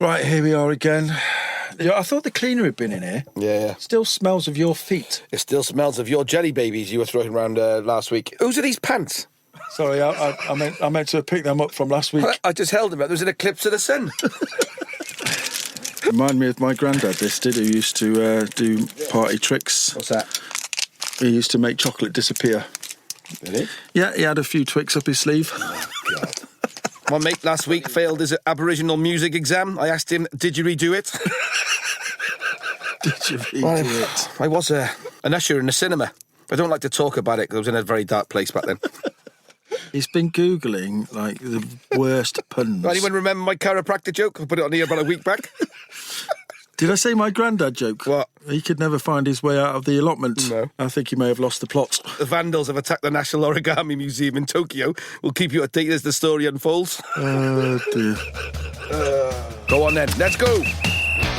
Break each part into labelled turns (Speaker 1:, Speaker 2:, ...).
Speaker 1: Right, here we are again. I thought the cleaner had been in here.
Speaker 2: Yeah.
Speaker 1: Still smells of your feet.
Speaker 2: It still smells of your jelly babies you were throwing around last week. Whose are these pants?
Speaker 1: Sorry, I meant to pick them up from last week.
Speaker 2: I just held them up. There was an eclipse of the sun.
Speaker 1: Remind me of my granddad, this did, who used to do party tricks.
Speaker 2: What's that?
Speaker 1: He used to make chocolate disappear.
Speaker 2: Really?
Speaker 1: Yeah, he had a few Twix up his sleeve.
Speaker 2: Oh, God. My mate last week failed his Aboriginal music exam. I asked him, did you redo it?
Speaker 1: Did you redo it?
Speaker 2: I was an usher in a cinema. I don't like to talk about it because I was in a very dark place back then.
Speaker 1: He's been Googling, like, the worst puns.
Speaker 2: Anyone remember my chiropractor joke? I put it on here about a week back.
Speaker 1: Did I say my granddad joke?
Speaker 2: What?
Speaker 1: He could never find his way out of the allotment.
Speaker 2: No.
Speaker 1: I think he may have lost the plot.
Speaker 2: The Vandals have attacked the National Origami Museum in Tokyo. We'll keep you updated as the story unfolds.
Speaker 1: Oh, dear.
Speaker 2: Go on then, let's go.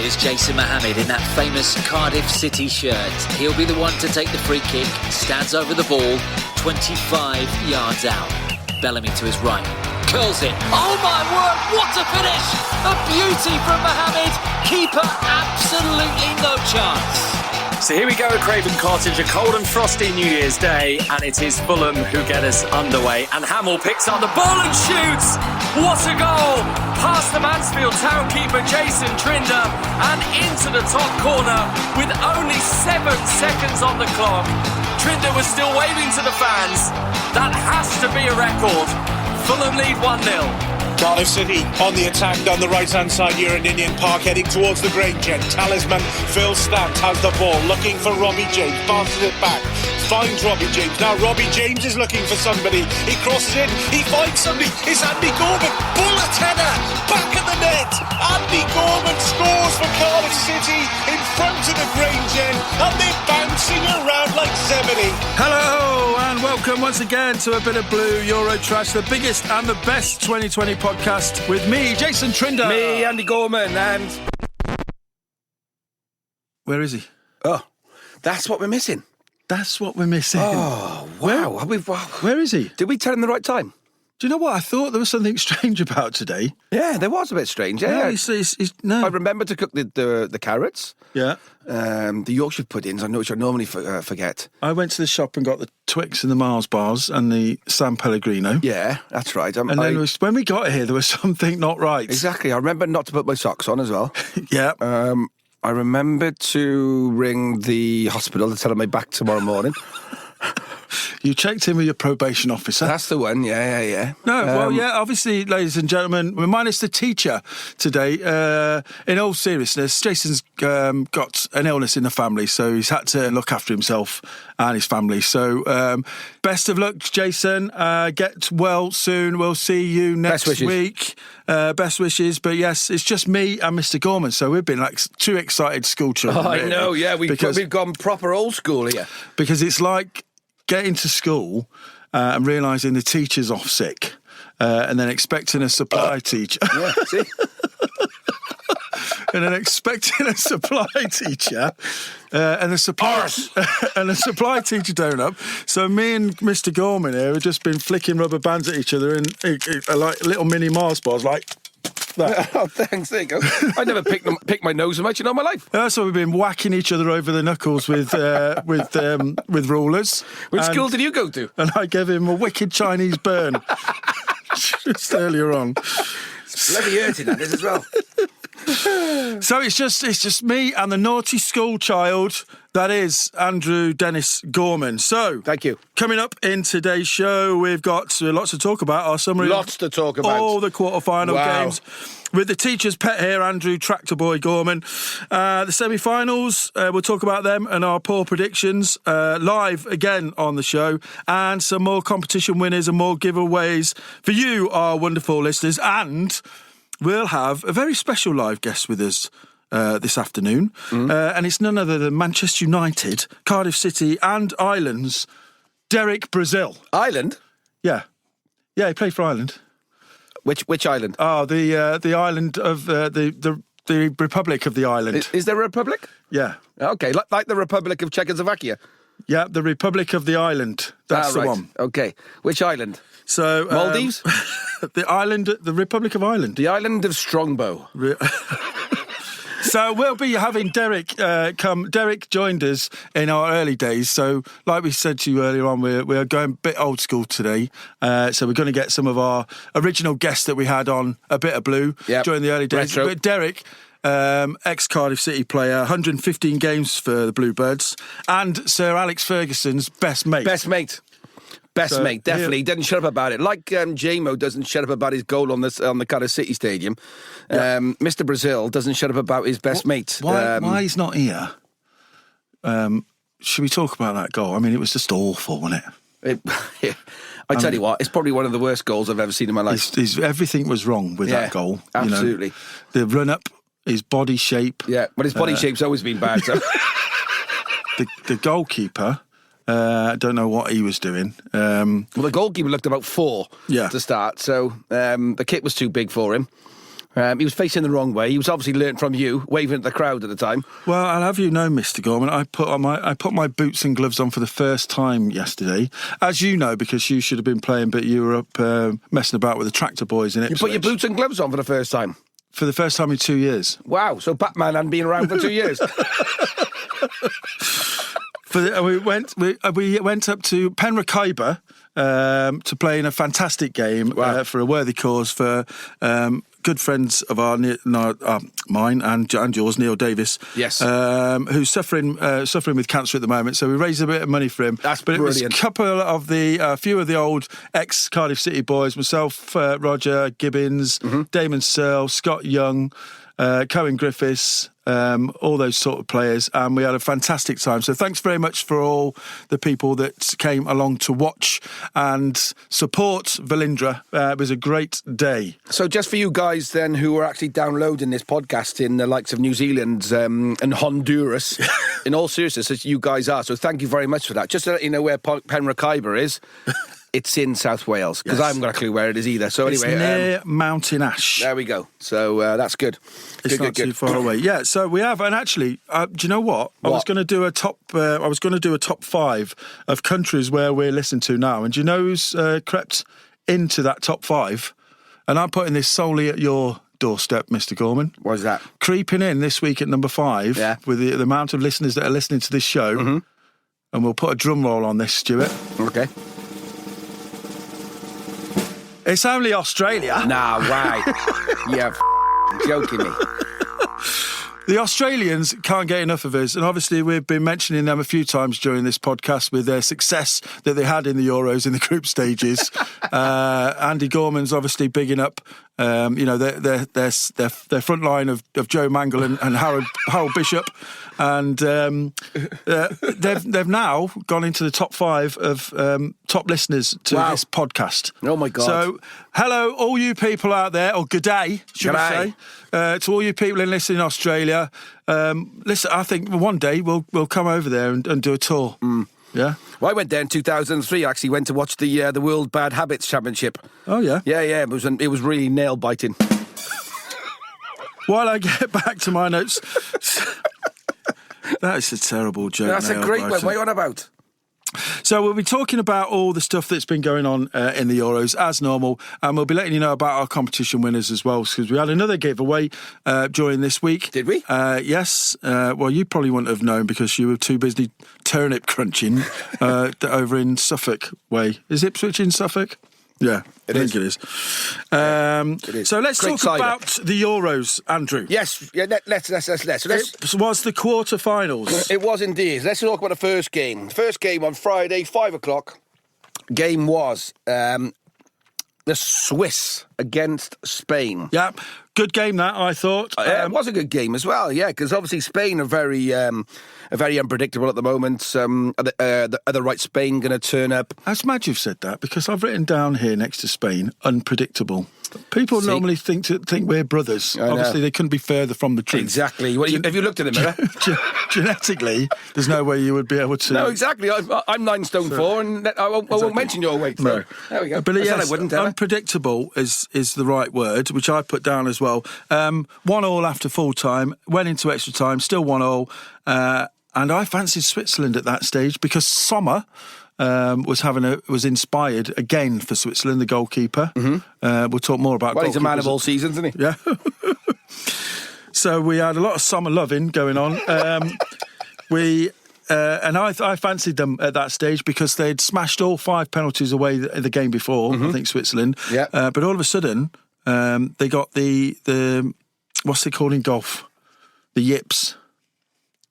Speaker 3: Here's Jason Mohammad in that famous Cardiff City shirt. He'll be the one to take the free kick, stands over the ball, 25 yards out. Bellamy to his right, curls it. Oh my word, what a finish! A beauty from Mohammad. Keeper absolutely no chance.
Speaker 4: So here we go at Craven Cottage, a cold and frosty New Year's Day, and it is Fulham who get us underway. And Hamill picks up the ball and shoots! What a goal! Past the Mansfield Town keeper Jason Trinder and into the top corner with only 7 seconds on the clock. Trinder was still waving to the fans. That has to be a record. Fulham lead 1-0.
Speaker 5: Cardiff City on the attack down the right-hand side here in Indian Park, heading towards the Grange end. Talisman Phil Stant has the ball, looking for Robbie James, passes it back, finds Robbie James. Now Robbie James is looking for somebody. He crosses in, he finds somebody. It's Andy Gorman, bullet header, back of the net. Andy Gorman scores for Cardiff City in front of the Grange end, and they're bouncing around like Zebedee.
Speaker 1: Hello and welcome once again to A Bit of Blue EuroTrashed, the biggest and the best 2020 podcast with me, Jason Trinder.
Speaker 2: Me, Andy Gorman, and...
Speaker 1: Where is he?
Speaker 2: Oh, that's what we're missing.
Speaker 1: That's what we're missing.
Speaker 2: Oh, wow.
Speaker 1: Where is he?
Speaker 2: Did we tell him the right time?
Speaker 1: Do you know what? I thought there was something strange about today.
Speaker 2: Yeah, there was a bit strange. Yeah,
Speaker 1: no.
Speaker 2: I remember to cook the carrots.
Speaker 1: Yeah.
Speaker 2: The Yorkshire puddings, which I normally forget.
Speaker 1: I went to the shop and got the Twix and the Mars bars and the San Pellegrino.
Speaker 2: Yeah, that's right.
Speaker 1: And then when we got here, there was something not right.
Speaker 2: Exactly. I remember not to put my socks on as well.
Speaker 1: Yeah.
Speaker 2: I remembered to ring the hospital to tell them I'm back tomorrow morning.
Speaker 1: You checked in with your probation officer.
Speaker 2: That's the one, yeah.
Speaker 1: No, obviously, ladies and gentlemen, we're minus the teacher today. In all seriousness, Jason's got an illness in the family, so he's had to look after himself and his family. So, best of luck, Jason. Get well soon. We'll see you next week. Best wishes. But yes, it's just me and Mr. Gorman, so we've been like two excited school children.
Speaker 2: Oh, I know, yeah. We've gone proper old school here.
Speaker 1: Because it's like getting to school and realising the teacher's off sick and then expecting a supply teacher.
Speaker 2: Yeah, see?
Speaker 1: And then expecting a supply teacher and the supply teacher turn up. So me and Mr. Gorman here have just been flicking rubber bands at each other and like little mini Mars bars like that.
Speaker 2: Oh, thanks. There you go. I never picked my nose so much in all my life.
Speaker 1: So we've been whacking each other over the knuckles with rulers.
Speaker 2: Which school did you go to?
Speaker 1: And I gave him a wicked Chinese burn just earlier on.
Speaker 2: It's bloody hurting that is as well.
Speaker 1: So it's just me and the naughty school child that is Andrew Dennis Gorman. So
Speaker 2: thank you.
Speaker 1: Coming up in today's show, we've got lots to talk about. Our summary,
Speaker 2: lots to talk about.
Speaker 1: All the quarter-final games. With the teacher's pet here, Andrew Tractor Boy Gorman. The semi-finals, we'll talk about them and our poor predictions live again on the show, and some more competition winners and more giveaways for you, our wonderful listeners. And we'll have a very special live guest with us this afternoon, and it's none other than Manchester United, Cardiff City and Ireland's Derek Brazil.
Speaker 2: Ireland?
Speaker 1: Yeah, he played for Ireland.
Speaker 2: Which island?
Speaker 1: Oh, the island of the Republic of the Island.
Speaker 2: Is there a republic?
Speaker 1: Yeah.
Speaker 2: Okay, like the Republic of Czechoslovakia.
Speaker 1: Yeah, the Republic of the Island. That's the
Speaker 2: right.
Speaker 1: one.
Speaker 2: Okay. Which island?
Speaker 1: So
Speaker 2: Maldives?
Speaker 1: the Republic of Ireland.
Speaker 2: The island of Strongbow.
Speaker 1: So we'll be having Derek come. Derek joined us in our early days. So like we said to you earlier on, we're going a bit old school today. So we're going to get some of our original guests that we had on A Bit of Blue during the early days.
Speaker 2: Retro.
Speaker 1: But Derek, ex-Cardiff City player, 115 games for the Bluebirds, and Sir Alex Ferguson's best mate.
Speaker 2: Best mate. Best mate, definitely. He doesn't shut up about it. Like J-Mo doesn't shut up about his goal on the Cardiff City Stadium. Mr. Brazil doesn't shut up about his best mate.
Speaker 1: Why he's not here? Should we talk about that goal? I mean, it was just awful, wasn't it?
Speaker 2: I tell you what, it's probably one of the worst goals I've ever seen in my life.
Speaker 1: Everything was wrong with that goal.
Speaker 2: Absolutely.
Speaker 1: You know? The run-up, his body shape.
Speaker 2: Yeah, but his body shape's always been bad. So.
Speaker 1: the goalkeeper... I don't know what he was doing.
Speaker 2: Well, the goalkeeper looked about 4 to start, so the kit was too big for him. He was facing the wrong way. He was obviously learnt from you, waving at the crowd at the time.
Speaker 1: Well, I'll have you know, Mr. Gorman, I put my boots and gloves on for the first time yesterday. As you know, because you should have been playing, but you were up messing about with the tractor boys in Ipswich.
Speaker 2: You put your boots and gloves on for the first time?
Speaker 1: For the first time in 2 years.
Speaker 2: Wow, so Batman hadn't been around for 2 years.
Speaker 1: We went up to Penrith to play in a fantastic game for a worthy cause for good friends of mine and yours, Neil Davis.
Speaker 2: Yes,
Speaker 1: who's suffering with cancer at the moment. So we raised a bit of money for him.
Speaker 2: That's
Speaker 1: brilliant.
Speaker 2: It was
Speaker 1: a couple of a few of the old ex Cardiff City boys, myself, Roger Gibbons, Damon Searle, Scott Young. Cohen Griffiths, all those sort of players, and we had a fantastic time. So thanks very much for all the people that came along to watch and support Velindre. It was a great day.
Speaker 2: So just for you guys then who are actually downloading this podcast in the likes of New Zealand and Honduras, in all seriousness, as you guys are, so thank you very much for that. Just to let you know where Penrith is. It's in South Wales, because I haven't got a clue where it is either. So anyway,
Speaker 1: it's near Mountain Ash.
Speaker 2: There we go. So that's good.
Speaker 1: It's not too far away. Yeah. So we have, and actually, do you know what? I was going to do a top. I was going to do a top 5 of countries where we're listened to now, and do you know who's crept into that top 5? And I'm putting this solely at your doorstep, Mr. Gorman.
Speaker 2: What's that?
Speaker 1: Creeping in this week at number 5 with the amount of listeners that are listening to this show, and we'll put a drum roll on this, Stuart.
Speaker 2: Okay.
Speaker 1: It's only Australia.
Speaker 2: Nah, why? You're joking me.
Speaker 1: The Australians can't get enough of us, and obviously we've been mentioning them a few times during this podcast with their success that they had in the Euros in the group stages. Andy Gorman's obviously bigging up, their front line of Joe Mangle and Harold Bishop, and they've now gone into the top 5 of top listeners to this podcast.
Speaker 2: Oh my God!
Speaker 1: So hello, all you people out there, or good day, should we say, to all you people listening in Australia. Listen, I think one day we'll come over there and do a tour. Yeah.
Speaker 2: Well, I went there in 2003. I actually went to watch the World Bad Habits Championship.
Speaker 1: Oh yeah.
Speaker 2: Yeah. It was really nail biting.
Speaker 1: While I get back to my notes, that is a terrible joke.
Speaker 2: That's a great one. What are you on about?
Speaker 1: So we'll be talking about all the stuff that's been going on in the Euros as normal, and we'll be letting you know about our competition winners as well, because we had another giveaway during this week.
Speaker 2: Did we?
Speaker 1: Yes. Well, you probably wouldn't have known because you were too busy turnip crunching over in Suffolk way. Is Ipswich in Suffolk? Yeah, I think it is.
Speaker 2: It is.
Speaker 1: So let's
Speaker 2: Great
Speaker 1: talk about the Euros, Andrew.
Speaker 2: Yes, let's.
Speaker 1: It was the quarter-finals.
Speaker 2: It was indeed. Let's talk about the first game. First game on Friday, 5:00. Game was the Swiss against Spain.
Speaker 1: Yeah, good game that, I thought.
Speaker 2: It was a good game as well, yeah, because obviously Spain are very unpredictable at the moment. Are the right Spain going to turn up?
Speaker 1: That's mad you've said that, because I've written down here next to Spain, unpredictable. People normally think we're brothers. Obviously, they couldn't be further from the truth.
Speaker 2: Exactly. Have you looked at the mirror?
Speaker 1: Genetically, there's no way you would be able to.
Speaker 2: No, exactly. I'm 9 stone 4, and I won't mention your weight. So. There we go.
Speaker 1: But yes,
Speaker 2: I wouldn't,
Speaker 1: unpredictable is the right word, which I put down as well. 1-1 after full time, went into extra time, still 1-1. And I fancied Switzerland at that stage because Sommer was inspired again for Switzerland, the goalkeeper. We'll talk more about.
Speaker 2: Well, he's a man of all seasons, isn't he?
Speaker 1: Yeah. So we had a lot of summer loving going on. And I fancied them at that stage because they'd smashed all 5 penalties away the game before. I think Switzerland.
Speaker 2: Yeah.
Speaker 1: But all of a sudden, they got the what's it called in golf? The yips.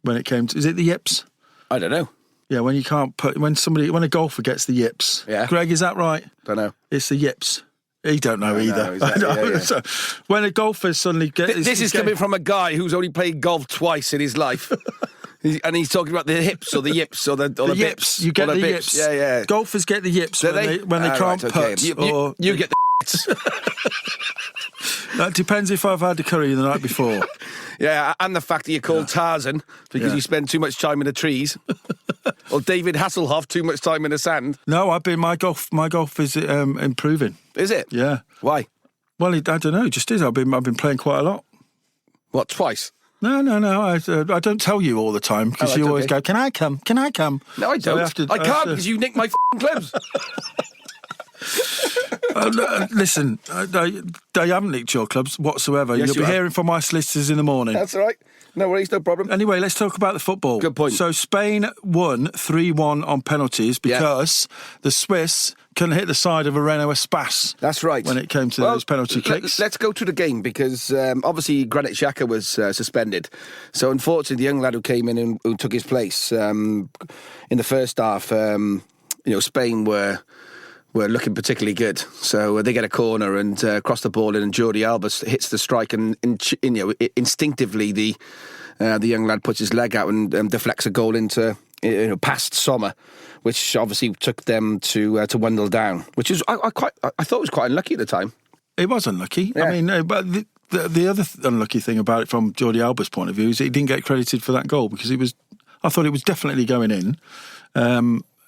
Speaker 1: When it came to, is it the yips?
Speaker 2: I don't know.
Speaker 1: Yeah, when you can't put when a golfer gets the yips.
Speaker 2: Yeah.
Speaker 1: Greg, is that right?
Speaker 2: Don't know.
Speaker 1: It's the yips. He don't know either.
Speaker 2: Exactly, yeah.
Speaker 1: So when a golfer suddenly gets
Speaker 2: This is coming from a guy who's only played golf twice in his life. And he's talking about the hips or the yips or the
Speaker 1: yips.
Speaker 2: bips.
Speaker 1: You get
Speaker 2: or
Speaker 1: the
Speaker 2: bips.
Speaker 1: yips.
Speaker 2: Yeah.
Speaker 1: Golfers get the yips when they can't
Speaker 2: right,
Speaker 1: putt.
Speaker 2: okay.
Speaker 1: Or
Speaker 2: you get the yips.
Speaker 1: That depends if I've had the curry the night before.
Speaker 2: Yeah, and the fact that you're called Tarzan because you spend too much time in the trees. Or David Hasselhoff, too much time in the sand.
Speaker 1: No, my golf is improving.
Speaker 2: Is it?
Speaker 1: Yeah.
Speaker 2: Why?
Speaker 1: Well, I don't know. It just is. I've been playing quite a lot.
Speaker 2: What, twice?
Speaker 1: No. I don't tell you all the time because you always go, "Can I come? Can I come?"
Speaker 2: No, I don't. I can't because you nicked my clubs.
Speaker 1: Listen, they haven't nicked your clubs whatsoever.
Speaker 2: Yes,
Speaker 1: You'll be hearing from my solicitors in the morning.
Speaker 2: That's all right. No worries, no problem.
Speaker 1: Anyway, let's talk about the football.
Speaker 2: Good point.
Speaker 1: So Spain won 3-1 on penalties because the Swiss couldn't hit the side of a Renault Espace.
Speaker 2: That's right.
Speaker 1: When it came to those penalty kicks.
Speaker 2: Let's go to the game because obviously Granit Xhaka was suspended. So unfortunately, the young lad who came in and who took his place in the first half, Spain were looking particularly good. So they get a corner and cross the ball in, and Jordi Alba hits the strike, and instinctively the young lad puts his leg out and deflects a goal into past Sommer, which obviously took them to 1-0 down, which is I thought was quite unlucky at the time.
Speaker 1: It was unlucky.
Speaker 2: Yeah.
Speaker 1: I mean, but the other unlucky thing about it from Jordi Alba's point of view is he didn't get credited for that goal because I thought it was definitely going in.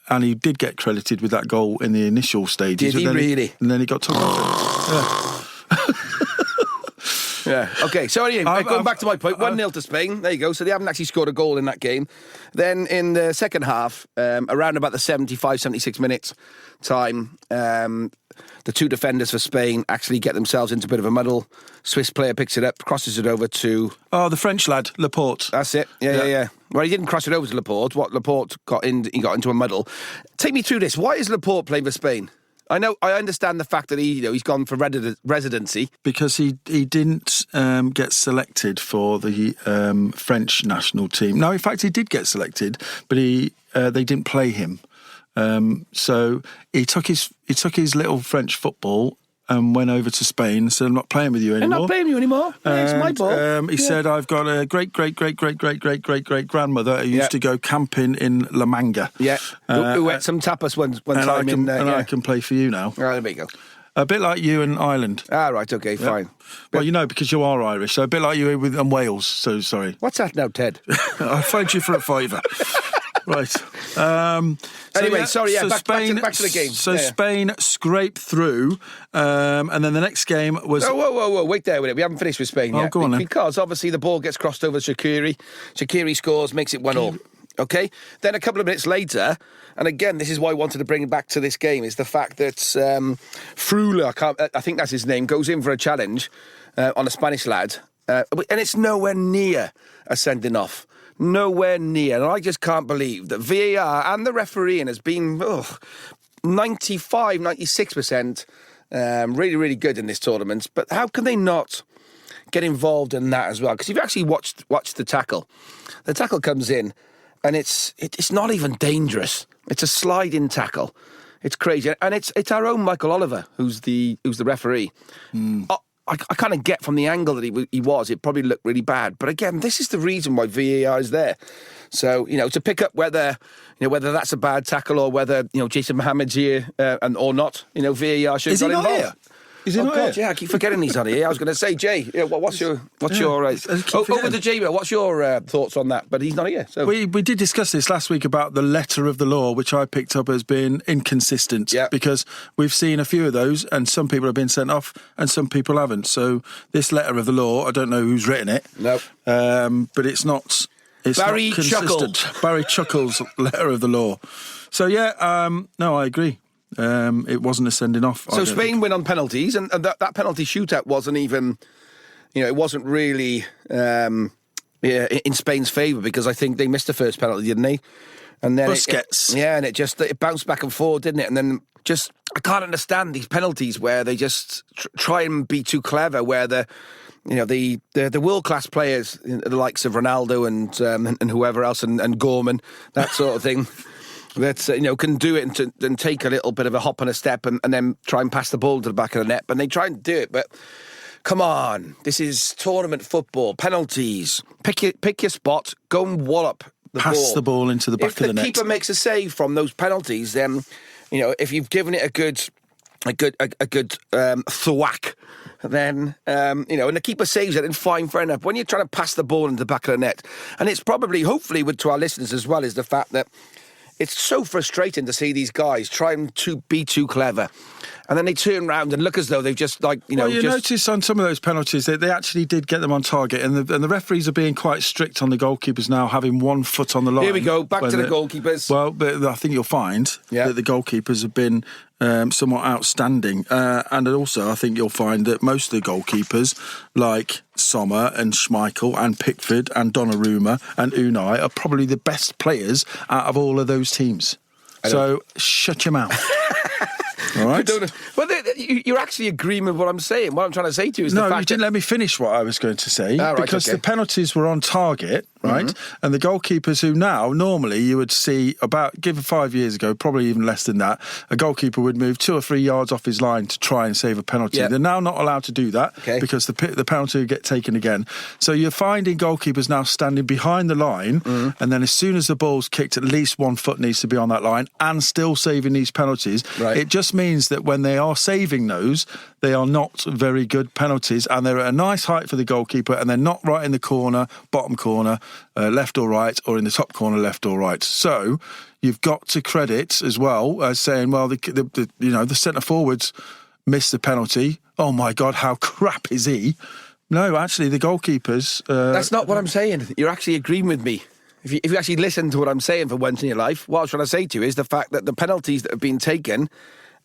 Speaker 1: And he did get credited with that goal in the initial stages.
Speaker 2: Did he really?
Speaker 1: And then he got took off it.
Speaker 2: Yeah. Okay, so anyway, going back to my point, 1-0 to Spain. There you go. So they haven't actually scored a goal in that game. Then in the second half, around about the 75, 76 minutes time, the two defenders for Spain actually get themselves into a bit of a muddle. Swiss player picks it up, crosses it over to...
Speaker 1: Oh, the French lad, Laporte.
Speaker 2: That's it. Yeah. Well, he didn't cross it over to Laporte. Laporte he got into a muddle. Take me through this. Why is Laporte playing for Spain? I understand the fact that he's gone for residency
Speaker 1: because he didn't get selected for the French national team. No, in fact, he did get selected, but they didn't play him. So he took his little French football and went over to Spain and said, "I'm not playing with you anymore.
Speaker 2: I'm not playing you anymore. It's my ball."
Speaker 1: He said, "I've got a great grandmother who used to go camping in La Manga.
Speaker 2: Yeah, who ate some tapas one time
Speaker 1: I can play for you now."
Speaker 2: Right, there we go.
Speaker 1: A bit like you in Ireland.
Speaker 2: Ah, right, okay, fine.
Speaker 1: Well, because you are Irish, so a bit like you in Wales. So sorry.
Speaker 2: What's that now, Ted?
Speaker 1: I phoned you for a favour. Right.
Speaker 2: Anyway, back to the game.
Speaker 1: So Spain scraped through, and then the next game was...
Speaker 2: Oh, whoa, wait there with it. We haven't finished with Spain yet.
Speaker 1: Go on then.
Speaker 2: Because obviously the ball gets crossed over to Shaqiri. Shaqiri scores, makes it 1-1. Okay? Then a couple of minutes later, and again, this is why I wanted to bring it back to this game, is the fact that Frula, I think that's his name, goes in for a challenge on a Spanish lad, and it's nowhere near a sending off. Nowhere near. And I just can't believe that VAR and the refereeing has been 95, 96% really, really good in this tournament. But how can they not get involved in that as well? Because if you actually watch the tackle comes in and it's not even dangerous. It's a slide-in tackle. It's crazy. And it's our own Michael Oliver who's the referee. I kind of get from the angle that he was, it probably looked really bad. But again, this is the reason why VAR is there. So, to pick up whether that's a bad tackle or whether, Jason Mohammad's here or not, VAR should have got involved.
Speaker 1: Here? Is he not here?
Speaker 2: Yeah, I keep forgetting he's not here. I was going to say, Jay, what's your over to Jay, what's your thoughts on that? But he's not here. So
Speaker 1: we did discuss this last week about the letter of the law, which I picked up as being inconsistent.
Speaker 2: Yeah.
Speaker 1: Because we've seen a few of those, and some people have been sent off, and some people haven't. So this letter of the law, I don't know who's written it.
Speaker 2: No.
Speaker 1: But it's not It's
Speaker 2: Barry
Speaker 1: not consistent.
Speaker 2: Chuckle.
Speaker 1: Barry Chuckle's letter of the law. So, no, I agree. It wasn't a sending off.
Speaker 2: So Spain win on penalties, and that penalty shootout wasn't even, it wasn't really in Spain's favour, because I think they missed the first penalty, didn't they? And then
Speaker 1: Busquets.
Speaker 2: and it bounced back and forth, didn't it? And then I can't understand these penalties where they just try and be too clever, where the world class players, the likes of Ronaldo and whoever else, and Gorman, that sort of thing. That can do it and take a little bit of a hop and a step and then try and pass the ball to the back of the net. But they try and do it. But come on, this is tournament football. Penalties. Pick your spot. Go and wallop the ball.
Speaker 1: Pass the ball into the back of the net.
Speaker 2: If the keeper makes a save from those penalties, then if you've given it a good thwack, then and the keeper saves it, then fine, fair enough. When you're trying to pass the ball into the back of the net, and it's probably, hopefully, to our listeners as well, is the fact that it's so frustrating to see these guys trying to be too clever, and then they turn around and look as though they've just
Speaker 1: notice on some of those penalties that they actually did get them on target, and the referees are being quite strict on the goalkeepers now, having 1 foot on the line.
Speaker 2: Here we go, back to the goalkeepers.
Speaker 1: Well, but I think you'll find that the goalkeepers have been somewhat outstanding, and also I think you'll find that most of the goalkeepers, like Sommer and Schmeichel and Pickford and Donnarumma and Unai, are probably the best players out of all of those teams. So shut your mouth. All right.
Speaker 2: Well, you're actually agreeing with what I'm saying. What I'm trying to say to you is the fact
Speaker 1: you didn't let me finish what I was going to say, because the penalties were on target, right? Mm-hmm. And the goalkeepers who now, normally you would see given 5 years ago, probably even less than that, a goalkeeper would move 2 or 3 yards off his line to try and save a penalty. They're now not allowed to do that because the penalty would get taken again. So you're finding goalkeepers now standing behind the line, and then as soon as the ball's kicked, at least 1 foot needs to be on that line, and still saving these penalties. Right. It just means that when they are saving those, they are not very good penalties, and they're at a nice height for the goalkeeper, and they're not right in the corner, bottom corner, left or right, or in the top corner, left or right. So you've got to credit as well as saying, well, the centre forwards missed the penalty. Oh my God, how crap is he? No, actually, the goalkeepers.
Speaker 2: That's not what I'm saying. You're actually agreeing with me. If you actually listen to what I'm saying for once in your life, what I was trying to say to you is the fact that the penalties that have been taken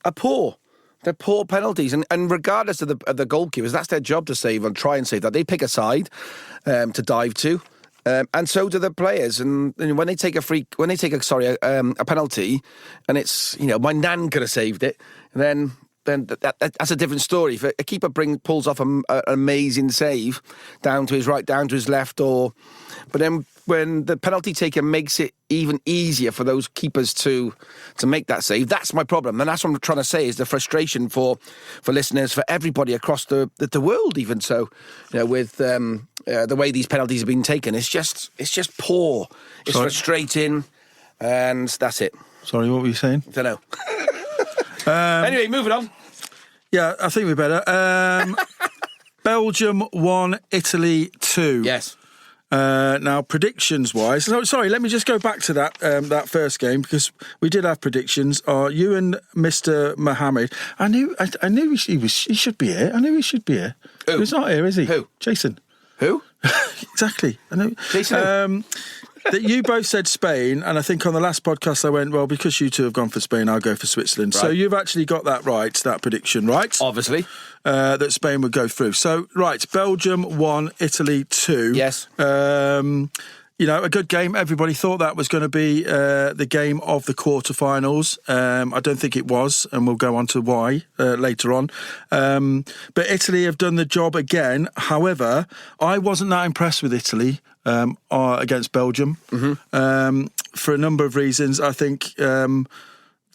Speaker 2: are poor. They're poor penalties, and regardless of the goalkeepers, that's their job to save and try and save that. They pick a side to dive to, and so do the players. And when they take a penalty, and it's my nan could have saved it, then that's a different story. If a keeper pulls off an amazing save down to his right, down to his left, but then when the penalty taker makes it even easier for those keepers to make that save, that's my problem. And that's what I'm trying to say, is the frustration for listeners, for everybody across the world, even. So, with the way these penalties have been taken, it's just poor. It's frustrating, and that's it.
Speaker 1: Sorry, what were you saying?
Speaker 2: I don't know. Anyway, moving on.
Speaker 1: Yeah, I think we better. Belgium 1, Italy 2.
Speaker 2: Yes.
Speaker 1: Now, predictions-wise... Sorry, let me just go back to that first game, because we did have predictions. You and Mr. Mohammad... I knew he should be here. I knew he should be here.
Speaker 2: Who?
Speaker 1: He's not here, is he?
Speaker 2: Who?
Speaker 1: Jason.
Speaker 2: Who?
Speaker 1: Exactly. I know.
Speaker 2: Jason
Speaker 1: that you both said Spain, and I think on the last podcast I went, well, because you two have gone for Spain, I'll go for Switzerland. Right. So you've actually got that right, that prediction, right?
Speaker 2: Obviously.
Speaker 1: That Spain would go through. So, right, Belgium 1, Italy 2.
Speaker 2: Yes.
Speaker 1: A good game. Everybody thought that was going to be the game of the quarterfinals. I don't think it was, and we'll go on to why later on. But Italy have done the job again. However, I wasn't that impressed with Italy against Belgium for a number of reasons. I think a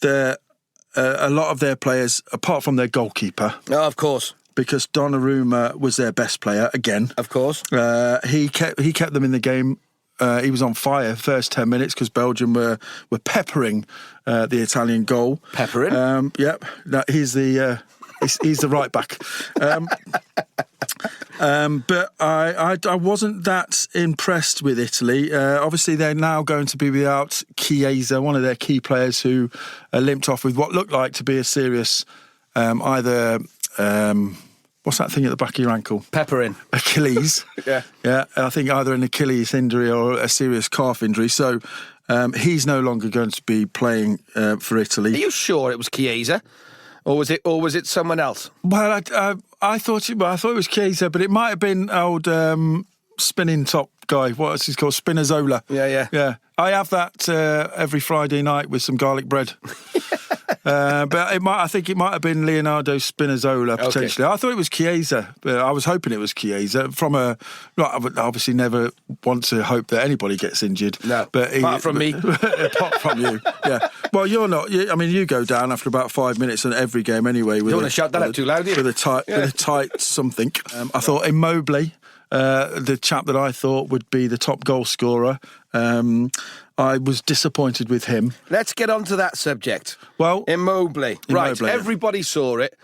Speaker 1: lot of their players, apart from their goalkeeper...
Speaker 2: Oh, of course.
Speaker 1: Because Donnarumma was their best player again.
Speaker 2: Of course.
Speaker 1: He kept them in the game. He was on fire first 10 minutes because Belgium were peppering the Italian goal.
Speaker 2: Peppering?
Speaker 1: Yep. He's the right back. But I wasn't that impressed with Italy. Obviously, they're now going to be without Chiesa, one of their key players who limped off with what looked like to be a serious what's that thing at the back of your ankle?
Speaker 2: Peppering.
Speaker 1: Achilles.
Speaker 2: Yeah.
Speaker 1: Yeah, I think either an Achilles injury or a serious calf injury. So he's no longer going to be playing for Italy.
Speaker 2: Are you sure it was Chiesa? Or was it someone else?
Speaker 1: Well, I thought it was Chiesa, but it might have been old spinning top guy. What's he called? Spinazzola.
Speaker 2: Yeah.
Speaker 1: I have that every Friday night with some garlic bread. But I think it might have been Leonardo Spinazzola potentially. Okay. I thought it was Chiesa, but I was hoping it was Chiesa. I would obviously never want to hope that anybody gets injured.
Speaker 2: No, but apart from me,
Speaker 1: apart from you. Yeah. Well, you're not. You go down after about 5 minutes in every game anyway.
Speaker 2: You don't want to shout that out too loud, do you?
Speaker 1: With a tight something. I thought Immobile, the chap that I thought would be the top goal scorer. I was disappointed with him.
Speaker 2: Let's get on to that subject.
Speaker 1: Well,
Speaker 2: Immobile. Right, everybody saw it.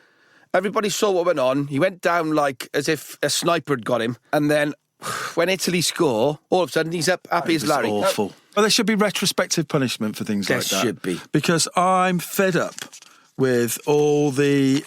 Speaker 2: Everybody saw what went on. He went down like as if a sniper had got him. And then when Italy score, all of a sudden he's up happy as Larry.
Speaker 1: Awful. Well, there should be retrospective punishment for things like that.
Speaker 2: There should be.
Speaker 1: Because I'm fed up with all the...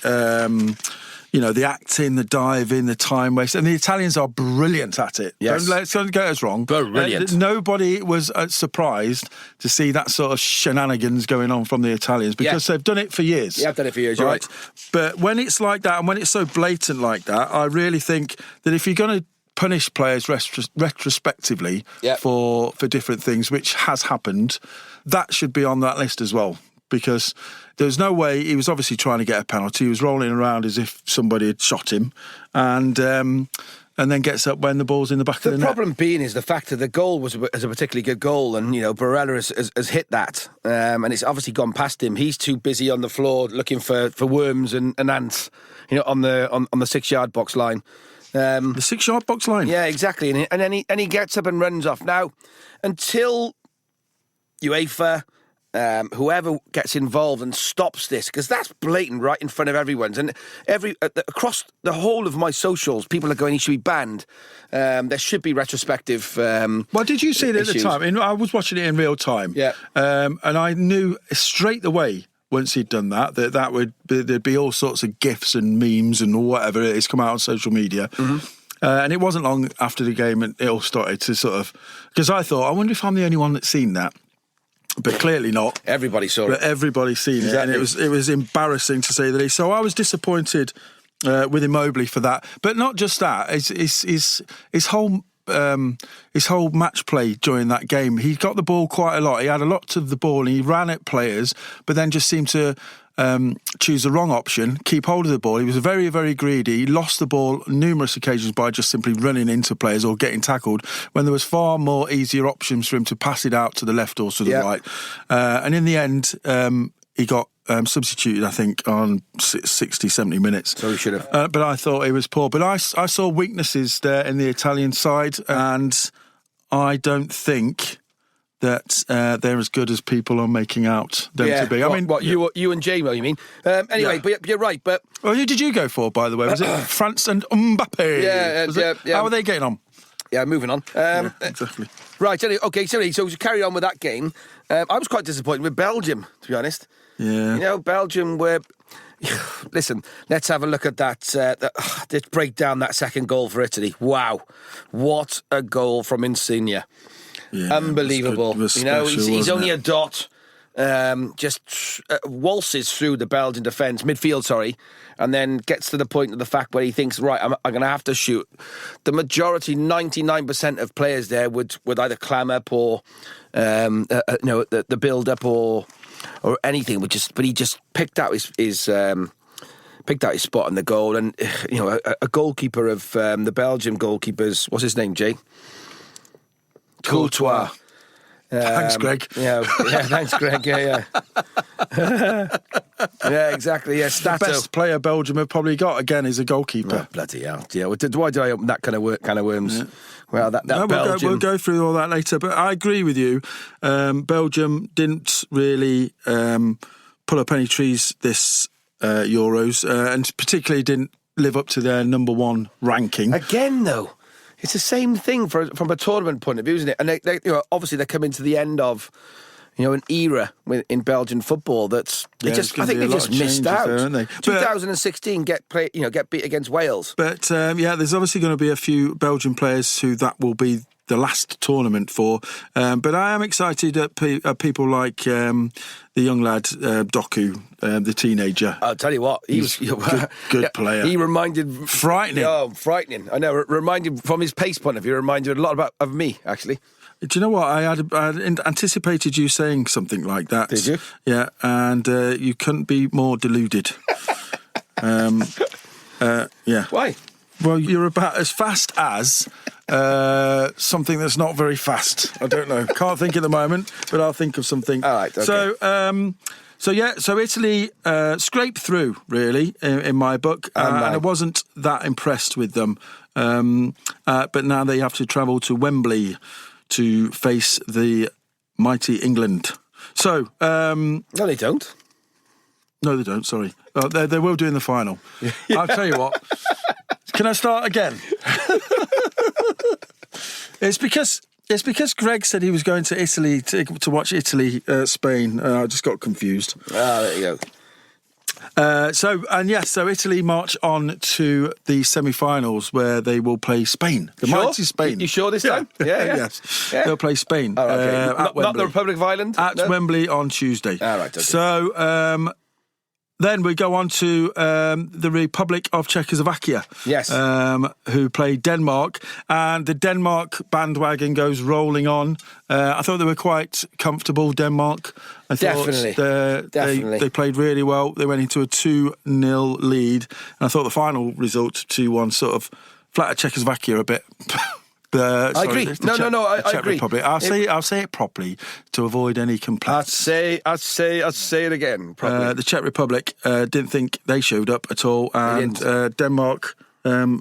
Speaker 1: the acting, the diving, the time waste. And the Italians are brilliant at it.
Speaker 2: Yes.
Speaker 1: Don't get us wrong.
Speaker 2: Brilliant.
Speaker 1: Nobody was surprised to see that sort of shenanigans going on from the Italians because they've done it for years.
Speaker 2: Yeah, I've done it for years, you're right.
Speaker 1: But when it's like that and when it's so blatant like that, I really think that if you're going to punish players retrospectively for different things, which has happened, that should be on that list as well. Because there's no way, he was obviously trying to get a penalty. He was rolling around as if somebody had shot him, and then gets up when the ball's in the back of the net.
Speaker 2: The problem being is the fact that the goal was a particularly good goal, and Barella has hit that, and it's obviously gone past him. He's too busy on the floor looking for worms and ants, on the 6-yard box line.
Speaker 1: The 6-yard box line?
Speaker 2: Yeah, exactly. And then he gets up and runs off. Now, until UEFA... whoever gets involved and stops this, because that's blatant right in front of everyone's, and across the whole of my socials, people are going, he should be banned. There should be retrospective.
Speaker 1: Well, did you see it at the time? I was watching it in real time.
Speaker 2: Yeah, and
Speaker 1: I knew straight away once he'd done that there'd be all sorts of gifs and memes and whatever it is come out on social media. Mm-hmm. And it wasn't long after the game and it all started to sort of, because I thought, I wonder if I'm the only one that's seen that. But clearly not.
Speaker 2: Everybody saw it.
Speaker 1: But everybody's seen it, and it was embarrassing to say the least. So I was disappointed with Immobile for that. But not just that. His whole match play during that game. He got the ball quite a lot. He had a lot of the ball, and he ran at players, but then just seemed to choose the wrong option, keep hold of the ball. He was very, very greedy. He lost the ball numerous occasions by just simply running into players or getting tackled when there was far more easier options for him to pass it out to the left or to the right. And in the end, he got substituted, I think, on 60, 70 minutes.
Speaker 2: So he should have.
Speaker 1: But I thought he was poor. But I saw weaknesses there in the Italian side, and I don't think that they're as good as people are making out them to be.
Speaker 2: You and J-Mo, you mean? Anyway, but you're right. But
Speaker 1: who did you go for, by the way? Was it France and Mbappe?
Speaker 2: Yeah.
Speaker 1: How are they getting on?
Speaker 2: Yeah, moving on.
Speaker 1: Exactly.
Speaker 2: Right. Anyway, okay. So to carry on with that game, I was quite disappointed with Belgium, to be honest.
Speaker 1: Yeah.
Speaker 2: Belgium were. Listen, let's have a look at that. Let's break down that second goal for Italy. Wow, what a goal from Insigne! Yeah, unbelievable. He's only a dot. Just waltzes through the Belgian defence, midfield, and then gets to the point of the fact where he thinks, right, I'm going to have to shoot. The majority, 99% of players there would either clam up or, the build up or anything. But he just picked out his spot in the goal, and a goalkeeper of the Belgian goalkeepers. What's his name, Jay? Courtois.
Speaker 1: Thanks, Greg.
Speaker 2: Yeah, thanks, Greg. Yeah. Yeah, exactly. Yeah, Stato.
Speaker 1: The best player Belgium have probably got, again, is a goalkeeper.
Speaker 2: Oh, bloody hell. Yeah, why do I open that kind of worms? Yeah. Well, that Belgium...
Speaker 1: We'll go through all that later, but I agree with you. Belgium didn't really pull up any trees this Euros, and particularly didn't live up to their number one ranking.
Speaker 2: Again, though. It's the same thing from a tournament point of view, isn't it? And they obviously they're coming to the end of, an era in Belgian football that's I think they just missed out.
Speaker 1: There, aren't they?
Speaker 2: 2016 get beat against Wales.
Speaker 1: But there's obviously going to be a few Belgian players who that will be the last tournament for. But I am excited at people like the young lad Doku, the teenager.
Speaker 2: I'll tell you what, he was
Speaker 1: good player.
Speaker 2: He reminded
Speaker 1: frightening.
Speaker 2: Oh, frightening! I know. Reminded from his pace point of view, reminded a lot of me actually.
Speaker 1: Do you know what? I had anticipated you saying something like that.
Speaker 2: Did you?
Speaker 1: Yeah, and you couldn't be more deluded. Yeah.
Speaker 2: Why?
Speaker 1: Well, you're about as fast as something that's not very fast. I don't know. Can't think at the moment, but I'll think of something.
Speaker 2: All right. Okay.
Speaker 1: So Italy scraped through, really, in my book, and I wasn't that impressed with them. But now they have to travel to Wembley to face the mighty England. So...
Speaker 2: no, they don't.
Speaker 1: No, they don't, sorry. They will do in the final. I'll tell you what. Can I start again? It's because Greg said he was going to Italy to watch Italy, Spain. I just got confused.
Speaker 2: There you go.
Speaker 1: So Italy march on to the semi-finals where they will play Spain. The mighty Spain.
Speaker 2: You sure this time? Yeah.
Speaker 1: Yes. Yeah. They'll play Spain.
Speaker 2: Oh, okay.
Speaker 1: At Wembley.
Speaker 2: Not the Republic of Ireland?
Speaker 1: At Wembley on Tuesday.
Speaker 2: All right, okay.
Speaker 1: So... then we go on to the Republic of Czechoslovakia,
Speaker 2: yes,
Speaker 1: who play Denmark, and the Denmark bandwagon goes rolling on. I thought they were quite comfortable, Denmark.
Speaker 2: Definitely.
Speaker 1: They played really well. They went into a 2-0 lead, and I thought the final result 2-1 sort of flattered Czechoslovakia a bit.
Speaker 2: I agree. I agree.
Speaker 1: Republic. I'll say it properly to avoid any complaints.
Speaker 2: I'll say it again properly.
Speaker 1: The Czech Republic didn't think they showed up at all, and Denmark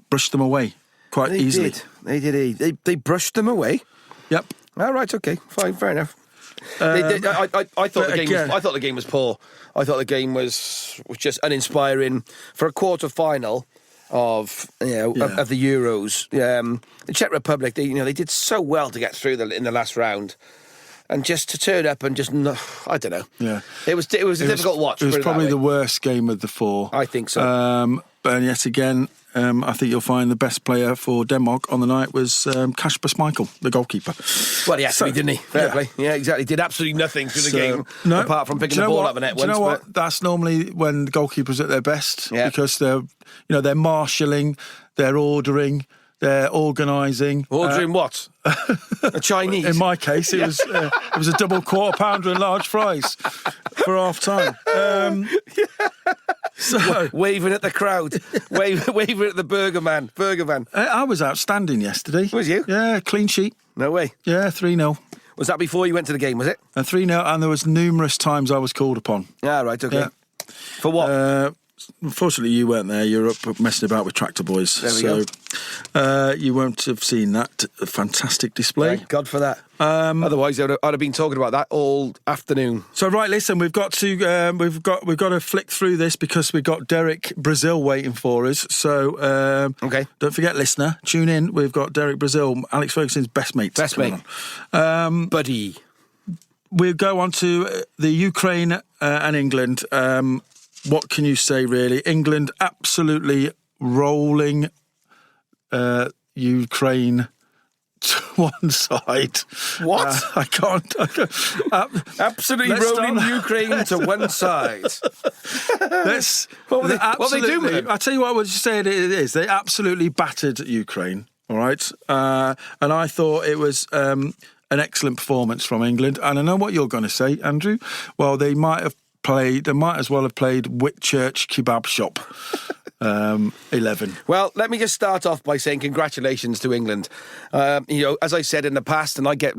Speaker 1: brushed them away quite easily.
Speaker 2: They did. They brushed them away.
Speaker 1: Yep.
Speaker 2: All right. Okay. Fine. Fair enough. I thought the game was poor. I thought the game was just uninspiring for a quarter final of the Euros. The Czech Republic, they did so well to get through in the last round, and just to turn up and just I don't know.
Speaker 1: Yeah,
Speaker 2: it was a difficult watch.
Speaker 1: It was probably the worst game of the four.
Speaker 2: I think so.
Speaker 1: But yet again, I think you'll find the best player for Denmark on the night was Kasper Schmeichel, the goalkeeper.
Speaker 2: Well, he had to be, didn't he? Fair play. Yeah, exactly. Did absolutely nothing through the game apart from picking the ball up the net once.
Speaker 1: Do you know what? That's normally when the goalkeepers at their best because they're marshalling, they're ordering, they're organising.
Speaker 2: Ordering what? A Chinese?
Speaker 1: In my case, it was a double quarter pounder and large fries for half time. So
Speaker 2: waving at the crowd, waving at the burger van.
Speaker 1: I was outstanding yesterday.
Speaker 2: Was you?
Speaker 1: Yeah, clean sheet.
Speaker 2: No way.
Speaker 1: Yeah, 3-0.
Speaker 2: Was that before you went to the game, was it?
Speaker 1: 3-0, and there was numerous times I was called upon.
Speaker 2: Ah, right, okay.
Speaker 1: Yeah.
Speaker 2: For what?
Speaker 1: Unfortunately, you weren't there. You're up messing about with tractor boys.
Speaker 2: There we go.
Speaker 1: You won't have seen that fantastic display.
Speaker 2: Thank God for that. Otherwise, I'd have been talking about that all afternoon.
Speaker 1: So right, listen, we've got to flick through this because we've got Derek Brazil waiting for us. So
Speaker 2: okay,
Speaker 1: don't forget, listener, tune in. We've got Derek Brazil, Alex Ferguson's best mate.
Speaker 2: Buddy.
Speaker 1: We'll go on to the Ukraine and England. What can you say, really? England absolutely rolling Ukraine to one side.
Speaker 2: What?
Speaker 1: I can't.
Speaker 2: Absolutely rolling Ukraine to one side.
Speaker 1: What they do with it? I tell you what I would say it is. They absolutely battered Ukraine, all right? And I thought it was an excellent performance from England. And I know what you're going to say, Andrew. Well, they might as well have played Whitchurch Kebab Shop 11.
Speaker 2: Well, let me just start off by saying congratulations to England. As I said in the past, and I get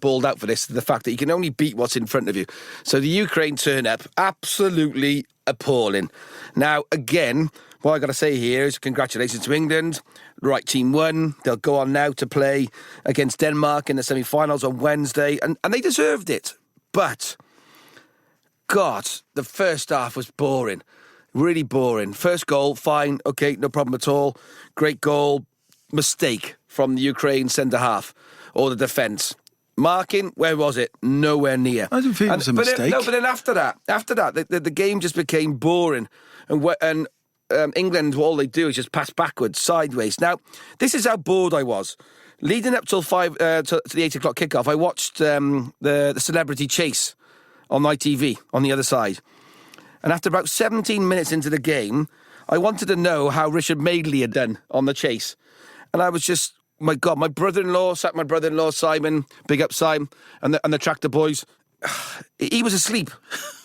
Speaker 2: bawled out for this, the fact that you can only beat what's in front of you. So the Ukraine turn up, absolutely appalling. Now, again, what I got to say here is congratulations to England. The right team won. They'll go on now to play against Denmark in the semi-finals on Wednesday, and they deserved it. But God, the first half was boring. Really boring. First goal, fine. Okay, no problem at all. Great goal. Mistake from the Ukraine centre-half or the defence. Marking, where was it? Nowhere near.
Speaker 1: I didn't think it was a mistake.
Speaker 2: But then after that, the game just became boring. And England, all they do is just pass backwards, sideways. Now, this is how bored I was. Leading up till to the 8 o'clock kickoff, I watched the Celebrity Chase on ITV on the other side. And after about 17 minutes into the game, I wanted to know how Richard Madeley had done on the chase. And I was just, my God, my brother-in-law, Simon, big up Simon, and the tractor boys, he was asleep.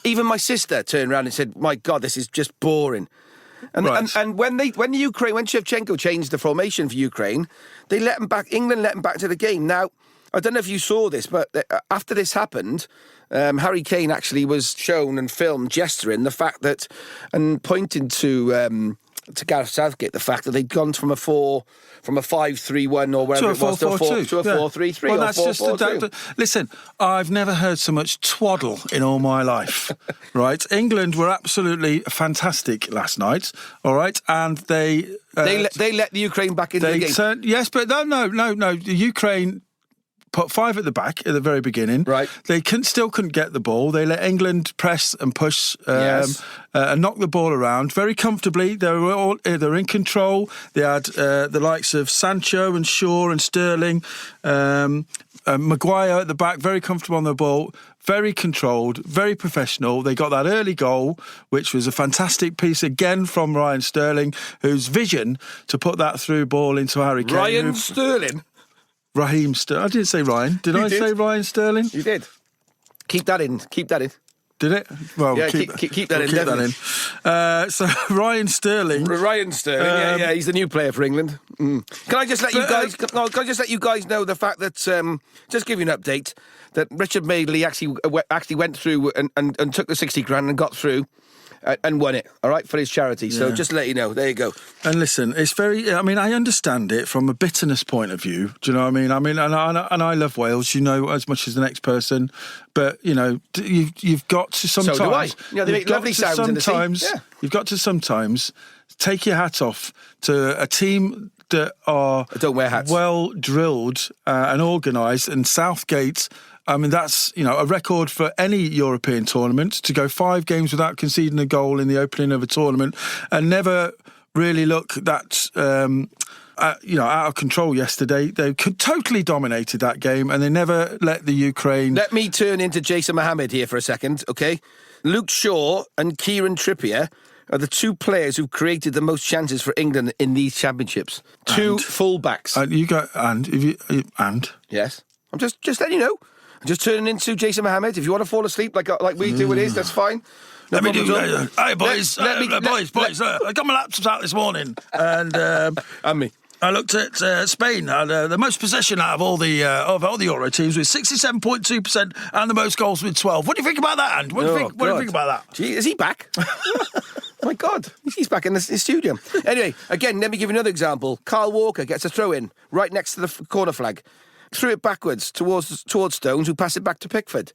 Speaker 2: Even my sister turned around and said, my God, this is just boring. And when Shevchenko changed the formation for Ukraine, they let him back. England let him back to the game. Now, I don't know if you saw this, but after this happened, Harry Kane actually was shown and filmed gesturing the fact that, and pointing to Gareth Southgate, the fact that they'd gone from a 5-3-1 or wherever it was to a 4-3-3
Speaker 1: well,
Speaker 2: or
Speaker 1: that's
Speaker 2: 4-4-2.
Speaker 1: Listen, I've never heard so much twaddle in all my life, right? England were absolutely fantastic last night, all right? And they let
Speaker 2: the Ukraine back into the game.
Speaker 1: Yes, but no. The Ukraine put 5 at the back at the very beginning.
Speaker 2: Right.
Speaker 1: They still couldn't get the ball. They let England press and push and knock the ball around very comfortably. They were in control. They had the likes of Sancho and Shaw and Sterling, Maguire at the back, very comfortable on the ball. Very controlled, very professional. They got that early goal, which was a fantastic piece again from Ryan Sterling, whose vision to put that through ball into Harry Kane.
Speaker 2: Raheem Sterling.
Speaker 1: I didn't say Ryan. Did I say Ryan Sterling?
Speaker 2: You did. Keep that in.
Speaker 1: Did it? Well,
Speaker 2: yeah, keep that in.
Speaker 1: Keep that in. So Ryan Sterling.
Speaker 2: Yeah, he's the new player for England. Can I just let you guys? Can I just let you guys know the fact that just give you an update that Richard Madeley actually went through and took the 60 grand and got through. And won it, all right, for his charity. So just to let you know, there you go.
Speaker 1: And listen, it's I understand it from a bitterness point of view. Do you know what I mean? And I love Wales, as much as the next person. But, you've got to sometimes...
Speaker 2: So do I. They make lovely sounds in the sea. Yeah.
Speaker 1: You've got to sometimes take your hat off to a team that are...
Speaker 2: Don't wear hats.
Speaker 1: ...well drilled and organised, and Southgate... that's, a record for any European tournament, to go 5 games without conceding a goal in the opening of a tournament and never really look that, out of control yesterday. They totally dominated that game and they never let the Ukraine...
Speaker 2: Let me turn into Jason Mohammad here for a second, OK? Luke Shaw and Kieran Trippier are the 2 players who've created the most chances for England in these championships. 2 full-backs.
Speaker 1: And?
Speaker 2: Yes. I'm just letting you know. Just turning into Jason Mohammad. If you want to fall asleep like we do it is, that's fine.
Speaker 1: No problem. Hey, boys. Boys. I got my laptops out this morning and...
Speaker 2: and me.
Speaker 1: I looked at Spain, the most possession out of all the Euro teams with 67.2% and the most goals with 12. What do you think about that, And? What do you think about that?
Speaker 2: Gee, is he back? My God, he's back in the studio. Anyway, again, let me give you another example. Kyle Walker gets a throw-in right next to the corner flag. Threw it backwards towards Stones, who passed it back to Pickford.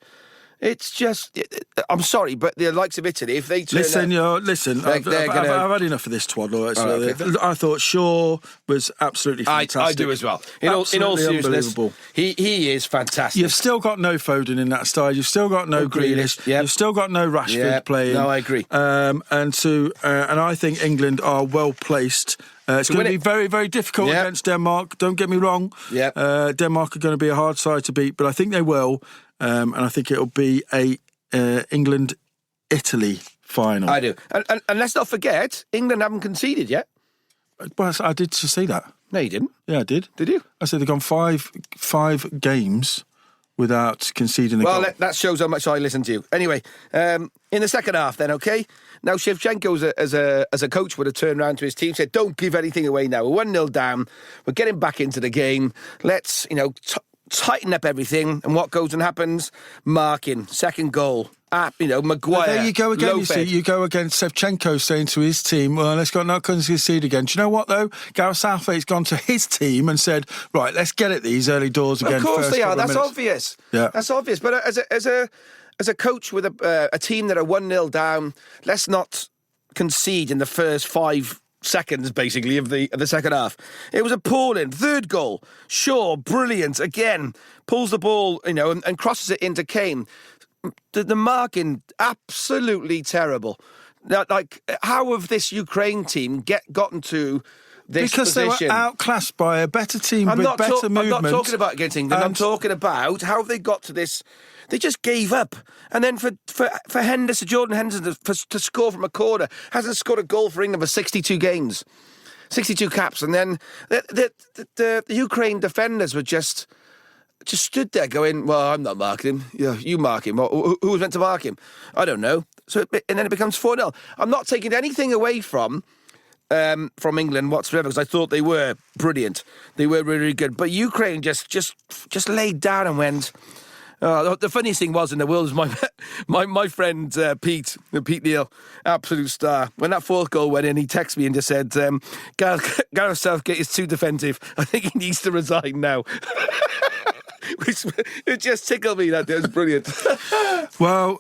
Speaker 2: It's just... I'm sorry, but the likes of Italy, if they turn...
Speaker 1: Listen, I've had enough of this twaddle. Okay. I thought Shaw was absolutely fantastic.
Speaker 2: I do as well. In all seriousness, he is fantastic.
Speaker 1: You've still got no Foden in that side. You've still got no Grealish.
Speaker 2: Yep.
Speaker 1: You've still got no Rashford playing.
Speaker 2: No, I agree.
Speaker 1: And I think England are well placed. It's going to be very, very difficult against Denmark. Don't get me wrong.
Speaker 2: Yep.
Speaker 1: Denmark are going to be a hard side to beat, but I think they will. And I think it'll be a England-Italy final.
Speaker 2: I do. And let's not forget, England haven't conceded yet.
Speaker 1: Well, I did just say that.
Speaker 2: No, you didn't.
Speaker 1: Yeah, I did.
Speaker 2: Did you?
Speaker 1: I said they've gone five games without conceding a goal.
Speaker 2: Well, that shows how much I listen to you. Anyway, in the second half then, OK? Now, Shevchenko, as a coach, would have turned around to his team and said, don't give anything away now. We're 1-0 down. We're getting back into the game. Let's, tighten up everything. And what goes and happens? Marking, second goal. Maguire.
Speaker 1: Well, there you go again.
Speaker 2: Lopez.
Speaker 1: You see, you go against Shevchenko saying to his team, well, let's not concede again. Do you know what, though? Gareth Southgate's gone to his team and said, right, let's get at these early doors again.
Speaker 2: Of course they are. That's
Speaker 1: minutes.
Speaker 2: obvious.
Speaker 1: Yeah.
Speaker 2: That's obvious. But as a coach with a team that are 1-0 down, let's not concede in the first 5 seconds, basically, of the second half. It was appalling. Third goal, Shaw, brilliant. Again, pulls the ball, and crosses it into Kane. The marking, absolutely terrible. Now, how have this Ukraine team gotten to this
Speaker 1: because
Speaker 2: position?
Speaker 1: They were outclassed by a better team with better movement.
Speaker 2: I'm not talking about against England. I'm talking about how have they got to this. They just gave up. And then for Jordan Henderson to score from a corner, hasn't scored a goal for England for 62 games. 62 caps. And then the Ukraine defenders were just stood there going, well, I'm not marking him. Yeah, you mark him. Who was meant to mark him? I don't know. And then it becomes 4-0. I'm not taking anything away from England whatsoever, because I thought they were brilliant. They were really, really good. But Ukraine just laid down and went. The funniest thing was in the world was my friend Pete Neal, absolute star. When that fourth goal went in, he texted me and just said, Gareth Southgate is too defensive. I think he needs to resign now. Which, it just tickled me. That was brilliant.
Speaker 1: Well,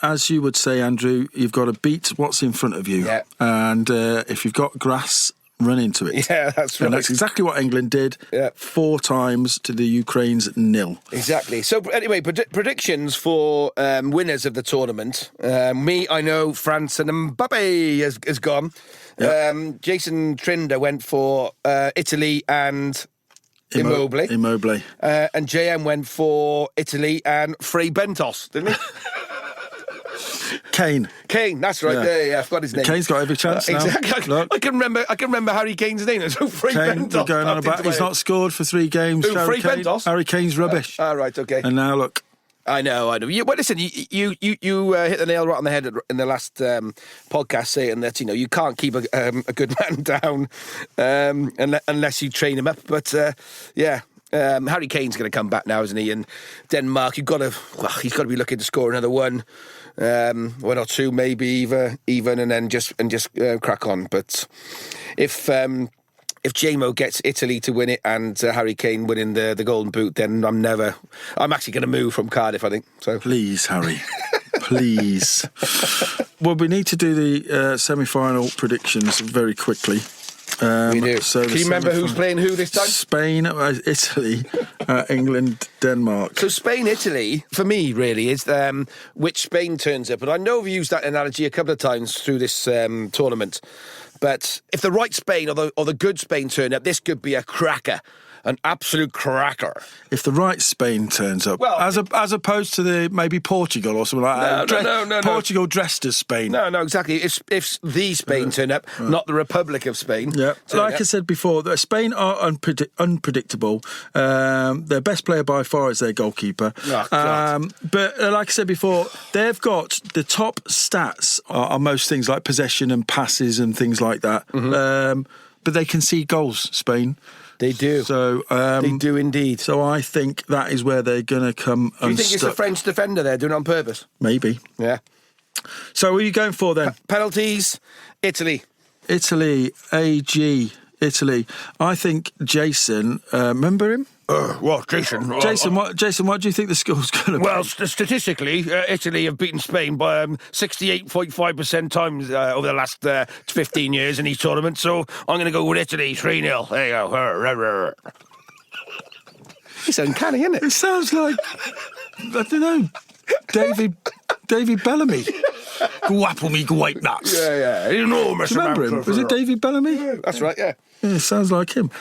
Speaker 1: as you would say, Andrew, you've got to beat what's in front of you.
Speaker 2: Yeah.
Speaker 1: And if you've got grass, run into it.
Speaker 2: Yeah, that's right.
Speaker 1: And that's exactly what England did 4 times to the Ukraine's 0.
Speaker 2: Exactly. So anyway, predictions for winners of the tournament. I know France and Mbappe has gone. Yep. Jason Trinder went for Italy and Immobile. And JM went for Italy and Frei Bentos, didn't he?
Speaker 1: Kane,
Speaker 2: that's right. Yeah, I forgot his name.
Speaker 1: Kane's got every chance now.
Speaker 2: Exactly. I can remember Harry Kane's name. So Frei Bentos.
Speaker 1: Going on about he's not scored for 3 games.
Speaker 2: Frei Bentos?
Speaker 1: Harry Kane's rubbish.
Speaker 2: Right, okay.
Speaker 1: And now look.
Speaker 2: I know. Well, listen, you hit the nail right on the head in the last podcast, saying that you can't keep a good man down unless you train him up. But Harry Kane's going to come back now, isn't he? And Denmark, he's got to be looking to score another one or two, maybe even, and then just crack on. But if JMO gets Italy to win it and Harry Kane winning the Golden Boot, then I'm actually going to move from Cardiff, I think. So
Speaker 1: please, Harry, please. Well, we need to do the semi-final predictions very quickly.
Speaker 2: We do. So can you remember who's playing who this time?
Speaker 1: Spain, Italy, England, Denmark.
Speaker 2: So Spain, Italy, for me, really, is which Spain turns up. And I know we've used that analogy a couple of times through this tournament. But if the right Spain or the good Spain turn up, this could be a cracker. An absolute cracker.
Speaker 1: If the right Spain turns up, well, as opposed to maybe Portugal or something like that.
Speaker 2: No.
Speaker 1: Portugal dressed as Spain.
Speaker 2: No, exactly. If the Spain turn up, not the Republic of Spain.
Speaker 1: Yeah, like I said before, Spain are unpredictable. Their best player by far is their goalkeeper. But like I said before, they've got the top stats on most things like possession and passes and things like that. Mm-hmm. But they concede goals, Spain.
Speaker 2: They do.
Speaker 1: So
Speaker 2: they do indeed.
Speaker 1: So I think that is where they're going to come unstuck.
Speaker 2: Do you think it's the French defender there doing it on purpose?
Speaker 1: Maybe.
Speaker 2: Yeah.
Speaker 1: So who are you going for then?
Speaker 2: Penalties, Italy.
Speaker 1: Italy. I think Jason, remember him?
Speaker 2: Jason.
Speaker 1: Jason, what do you think the score's going to be?
Speaker 2: Well, statistically, Italy have beaten Spain by 68.5% times over the last 15 years in these tournaments. So I'm going to go with Italy 3-0. There you go. It's uncanny, isn't it?
Speaker 1: It sounds like, I don't know, David Bellamy. Guapo me guape nuts.
Speaker 2: Yeah. Enormous.
Speaker 1: Do you remember him? Was it David Bellamy?
Speaker 2: Yeah, that's right, yeah.
Speaker 1: Yeah, sounds like him.